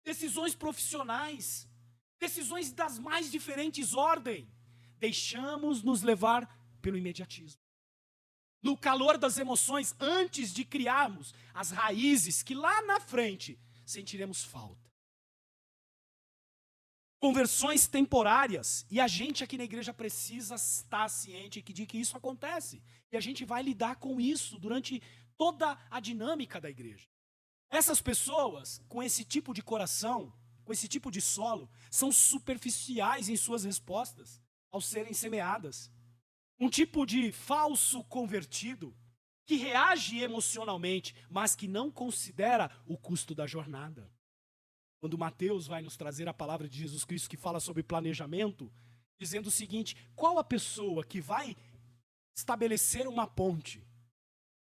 decisões profissionais, decisões das mais diferentes ordens. Deixamos nos levar pelo imediatismo. No calor das emoções, antes de criarmos as raízes que lá na frente sentiremos falta. Conversões temporárias, e a gente aqui na igreja precisa estar ciente de que isso acontece. E a gente vai lidar com isso durante toda a dinâmica da igreja. Essas pessoas, com esse tipo de coração, com esse tipo de solo, são superficiais em suas respostas ao serem semeadas. Um tipo de falso convertido que reage emocionalmente, mas que não considera o custo da jornada. Quando Mateus vai nos trazer a palavra de Jesus Cristo que fala sobre planejamento, dizendo o seguinte: qual a pessoa que vai estabelecer uma ponte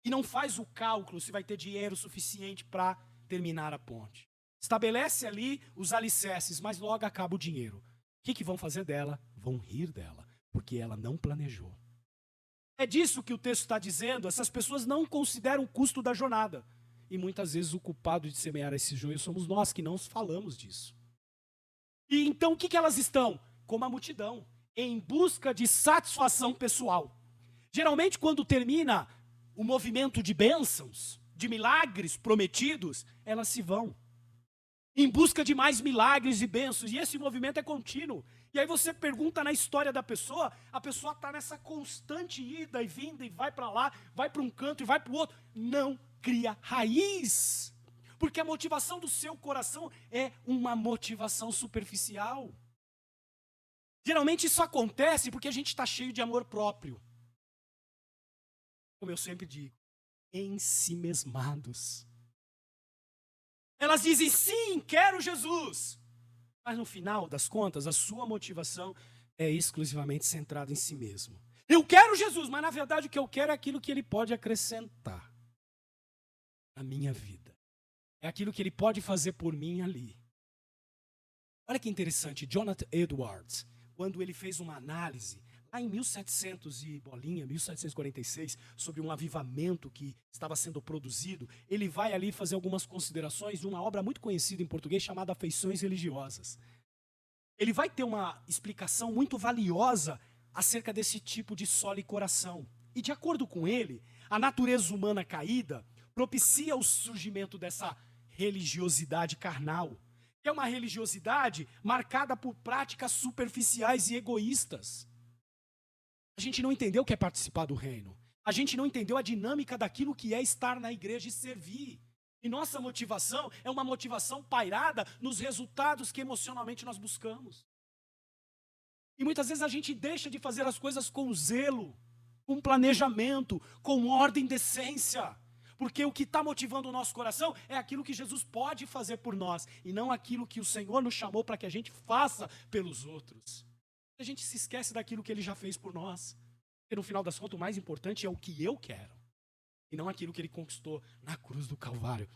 e não faz o cálculo se vai ter dinheiro suficiente para terminar a ponte? Estabelece ali os alicerces, mas logo acaba o dinheiro. O que vão fazer dela? Vão rir dela, porque ela não planejou. É disso que o texto está dizendo. Essas pessoas não consideram o custo da jornada. E muitas vezes o culpado de semear esse joio somos nós, que não falamos disso. E então o que elas estão? Como a multidão, em busca de satisfação pessoal. Geralmente quando termina o movimento de bênçãos, de milagres prometidos, elas se vão em busca de mais milagres e bênçãos. E esse movimento é contínuo. E aí você pergunta na história da pessoa, a pessoa está nessa constante ida e vinda, e vai para lá, vai para um canto e vai para o outro. Não cria raiz. Porque a motivação do seu coração é uma motivação superficial. Geralmente isso acontece porque a gente está cheio de amor próprio. Como eu sempre digo, ensimesmados. Elas dizem, sim, quero Jesus. Mas no final das contas, a sua motivação é exclusivamente centrada em si mesmo. Eu quero Jesus, mas na verdade o que eu quero é aquilo que Ele pode acrescentar na minha vida. É aquilo que Ele pode fazer por mim ali. Olha que interessante, Jonathan Edwards, quando ele fez uma análise, lá em 1746, sobre um avivamento que estava sendo produzido, ele vai ali fazer algumas considerações de uma obra muito conhecida em português chamada Afeições Religiosas. Ele vai ter uma explicação muito valiosa acerca desse tipo de solo e coração. E de acordo com ele, a natureza humana caída propicia o surgimento dessa religiosidade carnal, que é uma religiosidade marcada por práticas superficiais e egoístas. A gente não entendeu o que é participar do reino. A gente não entendeu a dinâmica daquilo que é estar na igreja e servir. E nossa motivação é uma motivação pairada nos resultados que emocionalmente nós buscamos. E muitas vezes a gente deixa de fazer as coisas com zelo, com planejamento, com ordem, decência. Porque o que está motivando o nosso coração é aquilo que Jesus pode fazer por nós, e não aquilo que o Senhor nos chamou para que a gente faça pelos outros. A gente se esquece daquilo que Ele já fez por nós. Porque no final das contas o mais importante é o que eu quero, e não aquilo que Ele conquistou na cruz do Calvário.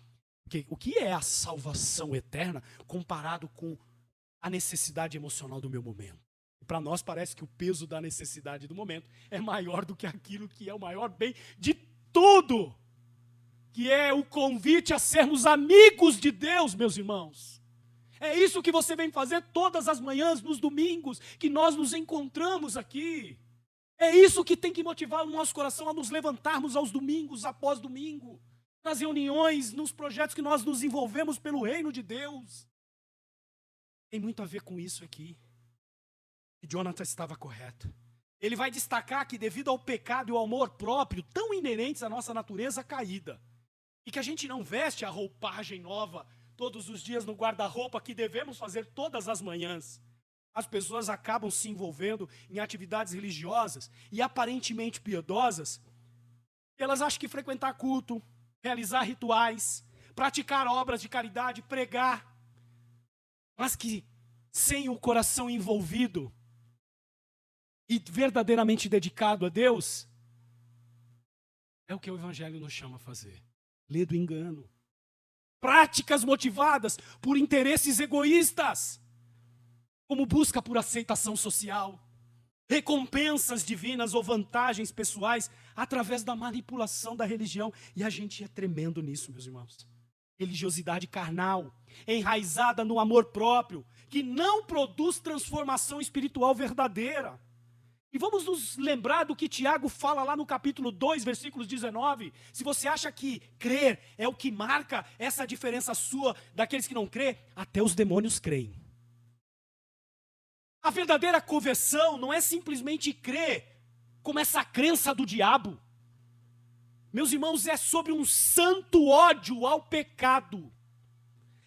O que é a salvação eterna comparado com a necessidade emocional do meu momento? Para nós parece que o peso da necessidade do momento é maior do que aquilo que é o maior bem de tudo, que é o convite a sermos amigos de Deus, meus irmãos. É isso que você vem fazer todas as manhãs, nos domingos, que nós nos encontramos aqui. É isso que tem que motivar o nosso coração a nos levantarmos aos domingos, após domingo, nas reuniões, nos projetos que nós nos envolvemos pelo reino de Deus. Tem muito a ver com isso aqui. E Jonathan estava correto. Ele vai destacar que devido ao pecado e ao amor próprio, tão inerentes à nossa natureza caída, e que a gente não veste a roupagem nova todos os dias no guarda-roupa que devemos fazer todas as manhãs, as pessoas acabam se envolvendo em atividades religiosas e aparentemente piedosas. Elas acham que frequentar culto, realizar rituais, praticar obras de caridade, pregar, mas que sem o coração envolvido e verdadeiramente dedicado a Deus, é o que o Evangelho nos chama a fazer. Lê do engano. Práticas motivadas por interesses egoístas, como busca por aceitação social, recompensas divinas ou vantagens pessoais através da manipulação da religião. E a gente é tremendo nisso, meus irmãos. Religiosidade carnal, enraizada no amor próprio, que não produz transformação espiritual verdadeira. E vamos nos lembrar do que Tiago fala lá no capítulo 2, versículos 19. Se você acha que crer é o que marca essa diferença sua daqueles que não crê, até os demônios creem. A verdadeira conversão não é simplesmente crer como essa crença do diabo. Meus irmãos, é sobre um santo ódio ao pecado.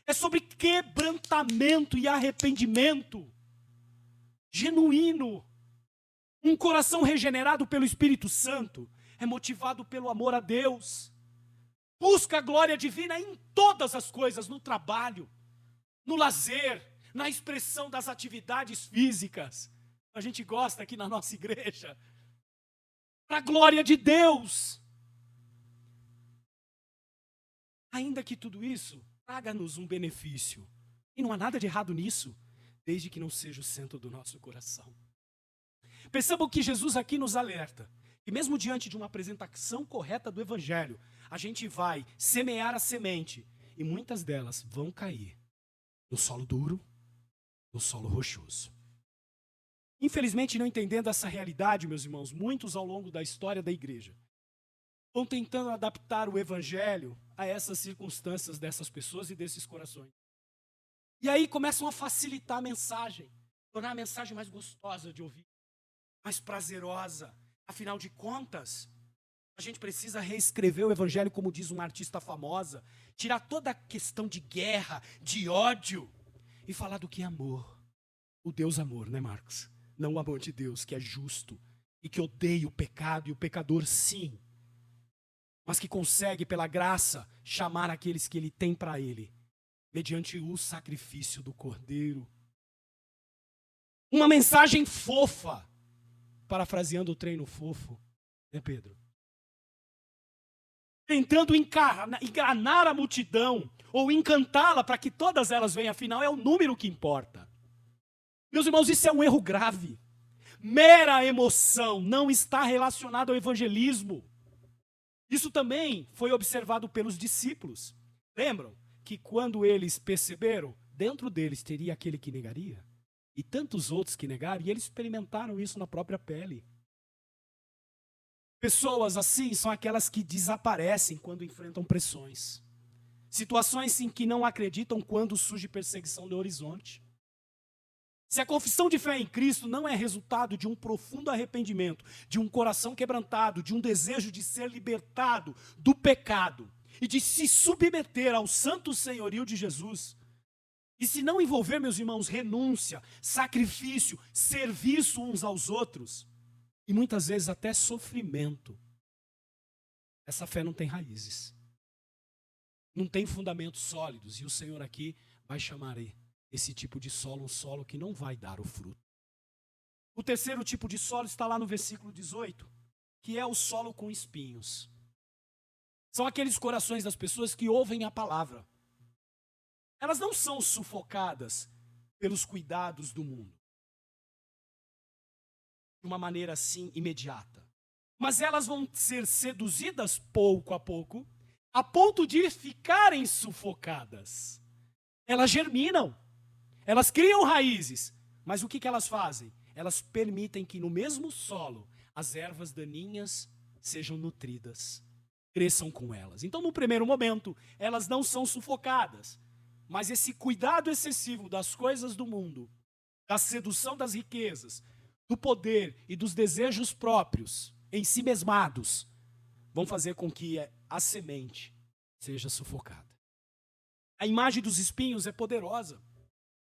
É sobre quebrantamento e arrependimento genuíno. Um coração regenerado pelo Espírito Santo é motivado pelo amor a Deus. Busca a glória divina em todas as coisas, no trabalho, no lazer, na expressão das atividades físicas. A gente gosta aqui na nossa igreja. Para a glória de Deus. Ainda que tudo isso traga-nos um benefício. E não há nada de errado nisso, desde que não seja o centro do nosso coração. Percebam que Jesus aqui nos alerta, e mesmo diante de uma apresentação correta do Evangelho, a gente vai semear a semente, e muitas delas vão cair no solo duro, no solo rochoso. Infelizmente, não entendendo essa realidade, meus irmãos, muitos ao longo da história da igreja vão tentando adaptar o Evangelho a essas circunstâncias dessas pessoas e desses corações. E aí começam a facilitar a mensagem, tornar a mensagem mais gostosa de ouvir, mais prazerosa. Afinal de contas, a gente precisa reescrever o Evangelho, como diz uma artista famosa, tirar toda a questão de guerra, de ódio, e falar do que é amor. O Deus amor, né, Marcos? Não o amor de Deus, que é justo, e que odeia o pecado e o pecador, sim, mas que consegue, pela graça, chamar aqueles que Ele tem para Ele, mediante o sacrifício do Cordeiro. Uma mensagem fofa, parafraseando o treino fofo, né, Pedro? Tentando enganar a multidão, ou encantá-la para que todas elas venham, afinal é o número que importa. Meus irmãos, isso é um erro grave. Mera emoção não está relacionado ao evangelismo. Isso também foi observado pelos discípulos. Lembram que quando eles perceberam, dentro deles teria aquele que negaria? E tantos outros que negaram, e eles experimentaram isso na própria pele. Pessoas assim são aquelas que desaparecem quando enfrentam pressões. Situações em que não acreditam quando surge perseguição no horizonte. Se a confissão de fé em Cristo não é resultado de um profundo arrependimento, de um coração quebrantado, de um desejo de ser libertado do pecado e de se submeter ao santo senhorio de Jesus, e se não envolver, meus irmãos, renúncia, sacrifício, serviço uns aos outros, e muitas vezes até sofrimento, essa fé não tem raízes, não tem fundamentos sólidos, e o Senhor aqui vai chamar esse tipo de solo um solo que não vai dar o fruto. O terceiro tipo de solo está lá no versículo 18, que é o solo com espinhos. São aqueles corações das pessoas que ouvem a palavra. Elas não são sufocadas pelos cuidados do mundo, de uma maneira assim imediata. Mas elas vão ser seduzidas pouco a ponto de ficarem sufocadas. Elas germinam, elas criam raízes, mas o que elas fazem? Elas permitem que no mesmo solo as ervas daninhas sejam nutridas, cresçam com elas. Então, no primeiro momento, elas não são sufocadas, mas esse cuidado excessivo das coisas do mundo, da sedução das riquezas, do poder e dos desejos próprios, em si mesmados, vão fazer com que a semente seja sufocada. A imagem dos espinhos é poderosa,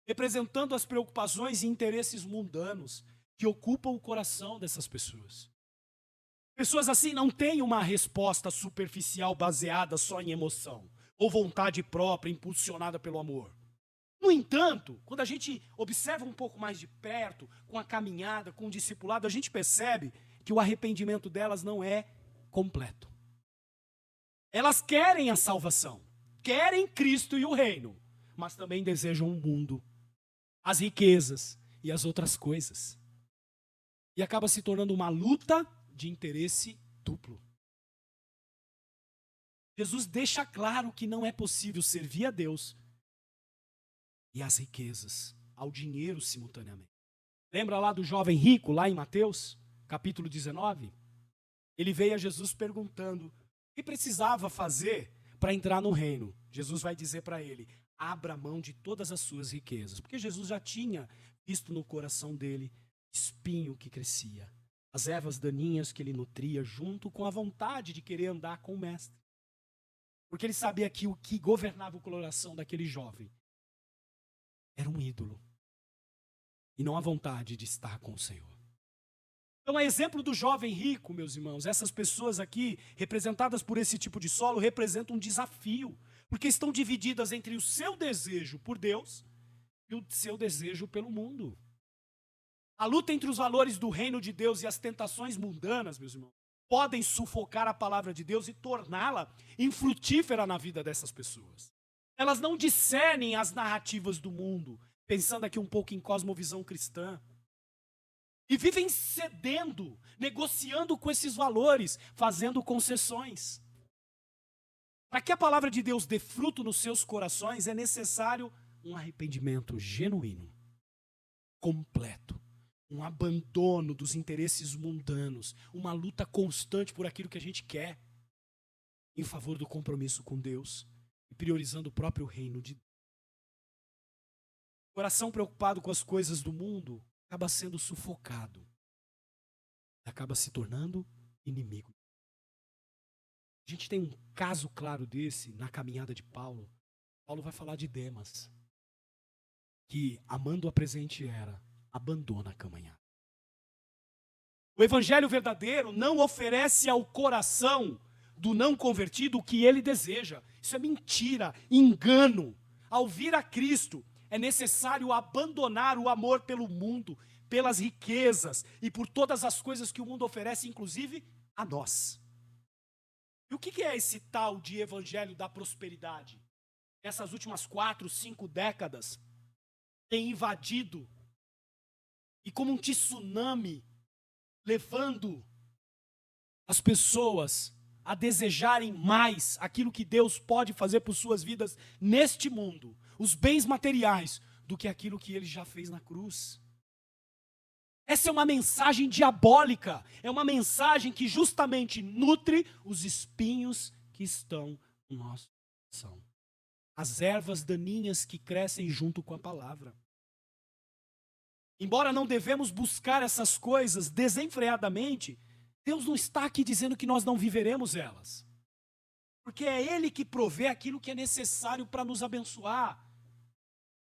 representando as preocupações e interesses mundanos que ocupam o coração dessas pessoas. Pessoas assim não têm uma resposta superficial baseada só em emoção, ou vontade própria impulsionada pelo amor. No entanto, quando a gente observa um pouco mais de perto, com a caminhada, com o discipulado, a gente percebe que o arrependimento delas não é completo. Elas querem a salvação, querem Cristo e o reino, mas também desejam o mundo, as riquezas e as outras coisas. E acaba se tornando uma luta de interesse duplo. Jesus deixa claro que não é possível servir a Deus e às riquezas, ao dinheiro simultaneamente. Lembra lá do jovem rico, lá em Mateus, capítulo 19? Ele veio a Jesus perguntando o que precisava fazer para entrar no reino. Jesus vai dizer para ele: abra mão de todas as suas riquezas. Porque Jesus já tinha visto no coração dele espinho que crescia, as ervas daninhas que ele nutria, junto com a vontade de querer andar com o mestre. Porque ele sabia que o que governava o coração daquele jovem era um ídolo, e não a vontade de estar com o Senhor. Então, a exemplo do jovem rico, meus irmãos, essas pessoas aqui, representadas por esse tipo de solo, representam um desafio, porque estão divididas entre o seu desejo por Deus e o seu desejo pelo mundo. A luta entre os valores do reino de Deus e as tentações mundanas, meus irmãos, podem sufocar a palavra de Deus e torná-la infrutífera na vida dessas pessoas. Elas não discernem as narrativas do mundo, pensando aqui um pouco em cosmovisão cristã, e vivem cedendo, negociando com esses valores, fazendo concessões. Para que a palavra de Deus dê fruto nos seus corações, é necessário um arrependimento genuíno, completo, um abandono dos interesses mundanos, uma luta constante por aquilo que a gente quer, em favor do compromisso com Deus e priorizando o próprio reino de Deus. O coração preocupado com as coisas do mundo acaba sendo sufocado, acaba se tornando inimigo. A gente tem um caso claro desse na caminhada de Paulo. Paulo vai falar de Demas, que, amando a presente era, abandona a caminhada. O evangelho verdadeiro não oferece ao coração do não convertido o que ele deseja. Isso é mentira, engano. Ao vir a Cristo, é necessário abandonar o amor pelo mundo, pelas riquezas e por todas as coisas que o mundo oferece, inclusive a nós. E o que é esse tal de evangelho da prosperidade? Essas últimas 4, 5 décadas tem invadido e como um tsunami, levando as pessoas a desejarem mais aquilo que Deus pode fazer por suas vidas neste mundo, os bens materiais, do que aquilo que Ele já fez na cruz. Essa é uma mensagem diabólica, é uma mensagem que justamente nutre os espinhos que estão no nosso coração. As ervas daninhas que crescem junto com a palavra. Embora não devemos buscar essas coisas desenfreadamente, Deus não está aqui dizendo que nós não viveremos elas. Porque é Ele que provê aquilo que é necessário para nos abençoar.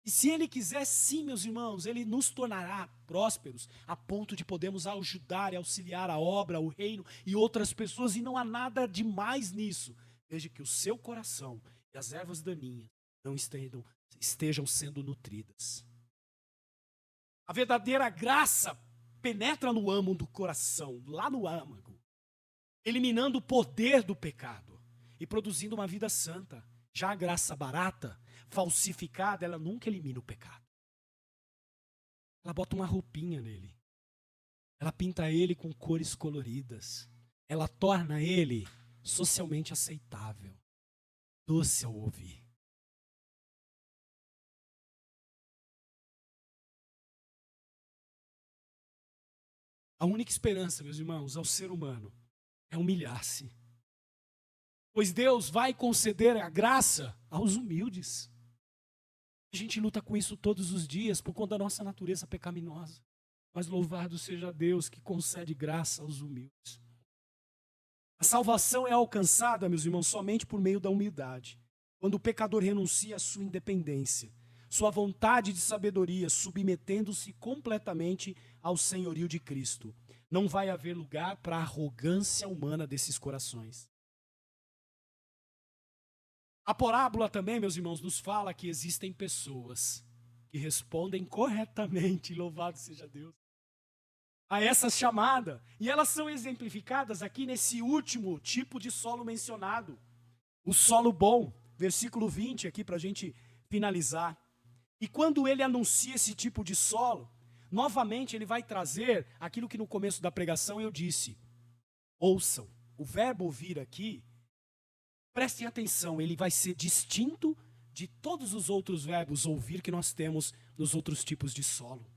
E se Ele quiser, sim, meus irmãos, Ele nos tornará prósperos a ponto de podermos ajudar e auxiliar a obra, o reino e outras pessoas. E não há nada de mais nisso, desde que o seu coração e as ervas daninhas não estejam sendo nutridas. A verdadeira graça penetra no âmago do coração, lá no âmago, eliminando o poder do pecado, e produzindo uma vida santa. Já a graça barata, falsificada, ela nunca elimina o pecado. Ela bota uma roupinha nele. Ela pinta ele com cores coloridas. Ela torna ele socialmente aceitável, doce ao ouvir. A única esperança, meus irmãos, ao ser humano é humilhar-se. Pois Deus vai conceder a graça aos humildes. A gente luta com isso todos os dias por conta da nossa natureza pecaminosa. Mas louvado seja Deus que concede graça aos humildes. A salvação é alcançada, meus irmãos, somente por meio da humildade. Quando o pecador renuncia à sua independência, sua vontade de sabedoria, submetendo-se completamente ao senhorio de Cristo. Não vai haver lugar para a arrogância humana desses corações. A parábola também, meus irmãos, nos fala que existem pessoas que respondem corretamente, louvado seja Deus, a essa chamada. E elas são exemplificadas aqui nesse último tipo de solo mencionado. O solo bom, versículo 20 aqui para a gente finalizar. E quando ele anuncia esse tipo de solo, novamente ele vai trazer aquilo que no começo da pregação eu disse. Ouçam. O verbo ouvir aqui, prestem atenção, ele vai ser distinto de todos os outros verbos ouvir que nós temos nos outros tipos de solo.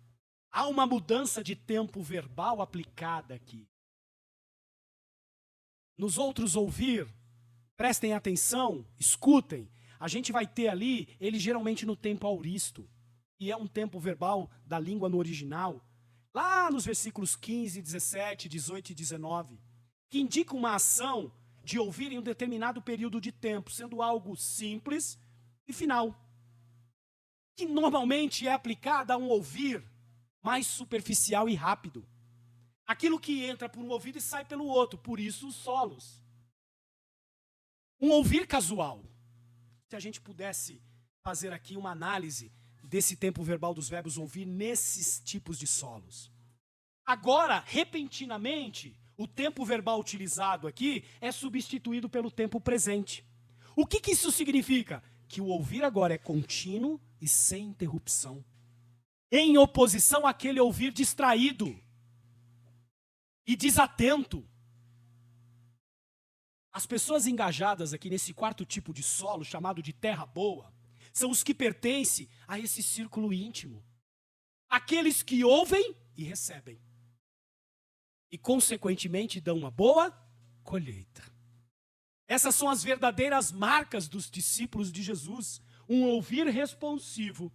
Há uma mudança de tempo verbal aplicada aqui. Nos outros ouvir, prestem atenção, escutem. A gente vai ter ali, ele geralmente no tempo auristo, e é um tempo verbal da língua no original, lá nos versículos 15, 17, 18 e 19, que indica uma ação de ouvir em um determinado período de tempo, sendo algo simples e final, que normalmente é aplicada a um ouvir mais superficial e rápido. Aquilo que entra por um ouvido e sai pelo outro, por isso os solos. Um ouvir casual. Se a gente pudesse fazer aqui uma análise desse tempo verbal dos verbos ouvir nesses tipos de solos. Agora, repentinamente, o tempo verbal utilizado aqui é substituído pelo tempo presente. O que isso significa? Que o ouvir agora é contínuo e sem interrupção. Em oposição àquele ouvir distraído e desatento. As pessoas engajadas aqui nesse quarto tipo de solo, chamado de terra boa, são os que pertencem a esse círculo íntimo. Aqueles que ouvem e recebem. E, consequentemente, dão uma boa colheita. Essas são as verdadeiras marcas dos discípulos de Jesus. Um ouvir responsivo,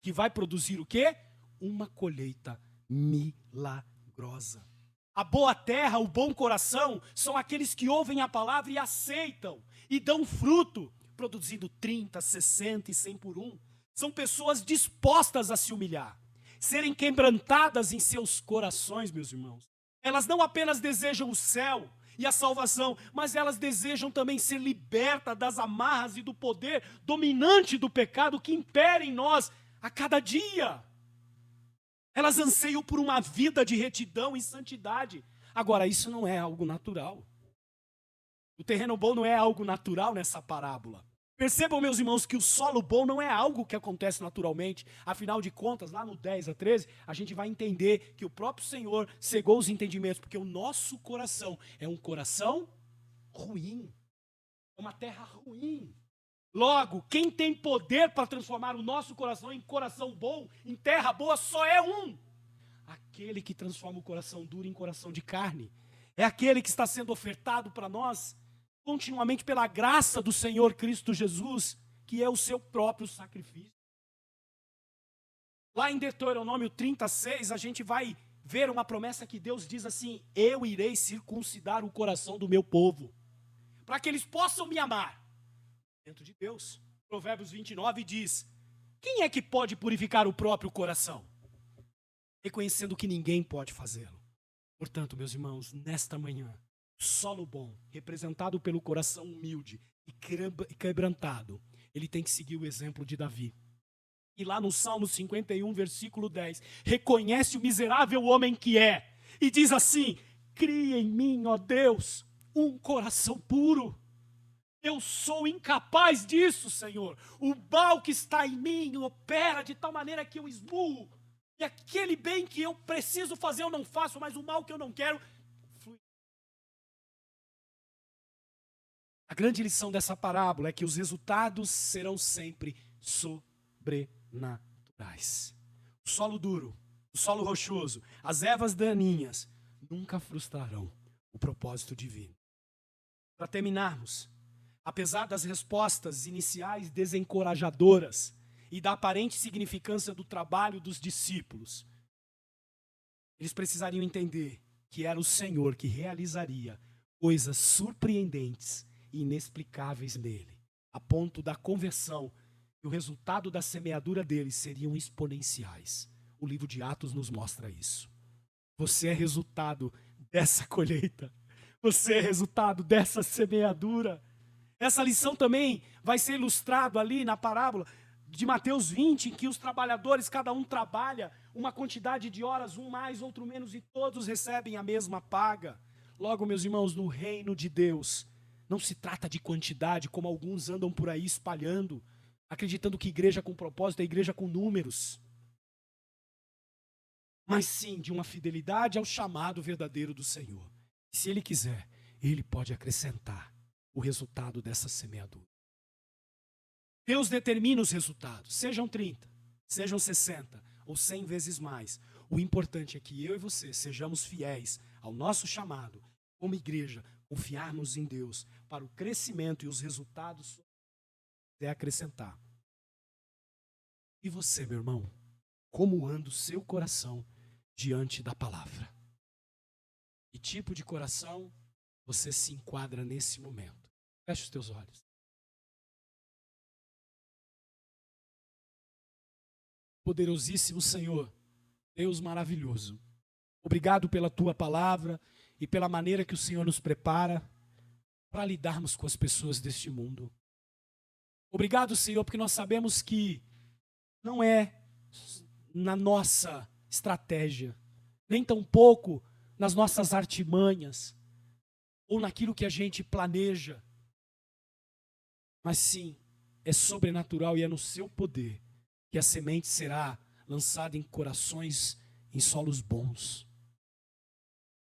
que vai produzir o quê? Uma colheita milagrosa. A boa terra, o bom coração, são aqueles que ouvem a palavra e aceitam, e dão fruto, produzindo 30, 60 e 100 por um. São pessoas dispostas a se humilhar, serem quebrantadas em seus corações, meus irmãos. Elas não apenas desejam o céu e a salvação, mas elas desejam também ser libertas das amarras e do poder dominante do pecado que impera em nós a cada dia. Elas anseiam por uma vida de retidão e santidade. Agora, isso não é algo natural. O terreno bom não é algo natural nessa parábola. Percebam, meus irmãos, que o solo bom não é algo que acontece naturalmente. Afinal de contas, lá no 10 a 13, a gente vai entender que o próprio Senhor cegou os entendimentos, porque o nosso coração é um coração ruim. É uma terra ruim. Logo, quem tem poder para transformar o nosso coração em coração bom, em terra boa, só é um. Aquele que transforma o coração duro em coração de carne. É aquele que está sendo ofertado para nós continuamente pela graça do Senhor Cristo Jesus, que é o seu próprio sacrifício. Lá em Deuteronômio 36, a gente vai ver uma promessa que Deus diz assim: eu irei circuncidar o coração do meu povo, para que eles possam me amar. Dentro de Deus. Provérbios 29 diz: quem é que pode purificar o próprio coração? Reconhecendo que ninguém pode fazê-lo. Portanto, meus irmãos, nesta manhã, solo bom, representado pelo coração humilde e quebrantado, ele tem que seguir o exemplo de Davi. E lá no Salmo 51, versículo 10, reconhece o miserável homem que é, e diz assim: cria em mim, ó Deus, um coração puro. Eu sou incapaz disso, Senhor. O mal que está em mim opera de tal maneira que eu esmurro. E aquele bem que eu preciso fazer eu não faço, mas o mal que eu não quero flui. A grande lição dessa parábola é que os resultados serão sempre sobrenaturais. O solo duro, o solo rochoso, as ervas daninhas nunca frustrarão o propósito divino. Para terminarmos, apesar das respostas iniciais desencorajadoras e da aparente significância do trabalho dos discípulos, eles precisariam entender que era o Senhor que realizaria coisas surpreendentes e inexplicáveis nele, a ponto da conversão e o resultado da semeadura deles seriam exponenciais. O livro de Atos nos mostra isso. Você é resultado dessa colheita. Você é resultado dessa semeadura. Essa lição também vai ser ilustrado ali na parábola de Mateus 20, em que os trabalhadores, cada um trabalha uma quantidade de horas, um mais, outro menos, e todos recebem a mesma paga. Logo, meus irmãos, no reino de Deus, não se trata de quantidade, como alguns andam por aí espalhando, acreditando que igreja com propósito é igreja com números. Mas sim de uma fidelidade ao chamado verdadeiro do Senhor. Se Ele quiser, Ele pode acrescentar o resultado dessa semeadura. Deus determina os resultados, sejam 30, sejam 60 ou 100 vezes mais. O importante é que eu e você sejamos fiéis ao nosso chamado, como igreja, confiarmos em Deus para o crescimento e os resultados é acrescentar. E você, meu irmão, como anda o seu coração diante da palavra? Que tipo de coração você se enquadra nesse momento? Feche os teus olhos. Poderosíssimo Senhor, Deus maravilhoso, obrigado pela tua palavra e pela maneira que o Senhor nos prepara para lidarmos com as pessoas deste mundo. Obrigado, Senhor, porque nós sabemos que não é na nossa estratégia, nem tampouco nas nossas artimanhas, ou naquilo que a gente planeja, mas sim, é sobrenatural e é no seu poder que a semente será lançada em corações, em solos bons.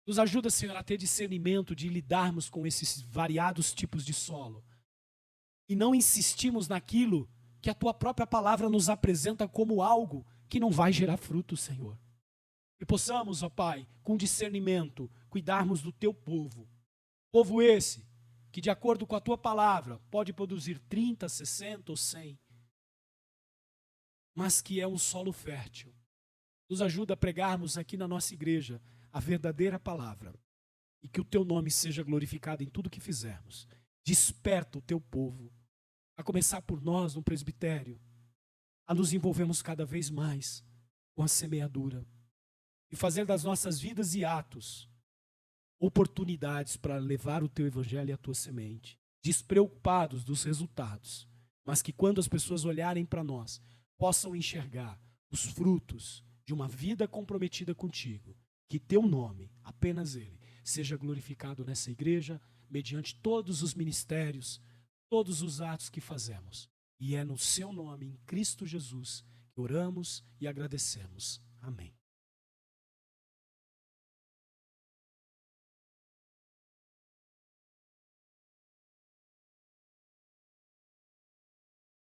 Nos ajuda, Senhor, a ter discernimento de lidarmos com esses variados tipos de solo e não insistimos naquilo que a tua própria palavra nos apresenta como algo que não vai gerar fruto, Senhor. E possamos, ó Pai, com discernimento, cuidarmos do teu povo. Povo esse que, de acordo com a tua palavra, pode produzir 30, 60 ou 100, mas que é um solo fértil. Nos ajuda a pregarmos aqui na nossa igreja a verdadeira palavra e que o teu nome seja glorificado em tudo que fizermos. Desperta o teu povo, a começar por nós no presbitério, a nos envolvermos cada vez mais com a semeadura e fazer das nossas vidas e atos oportunidades para levar o teu evangelho e a tua semente, despreocupados dos resultados, mas que quando as pessoas olharem para nós, possam enxergar os frutos de uma vida comprometida contigo, que teu nome, apenas ele, seja glorificado nessa igreja, mediante todos os ministérios, todos os atos que fazemos. E é no seu nome, em Cristo Jesus, que oramos e agradecemos. Amém.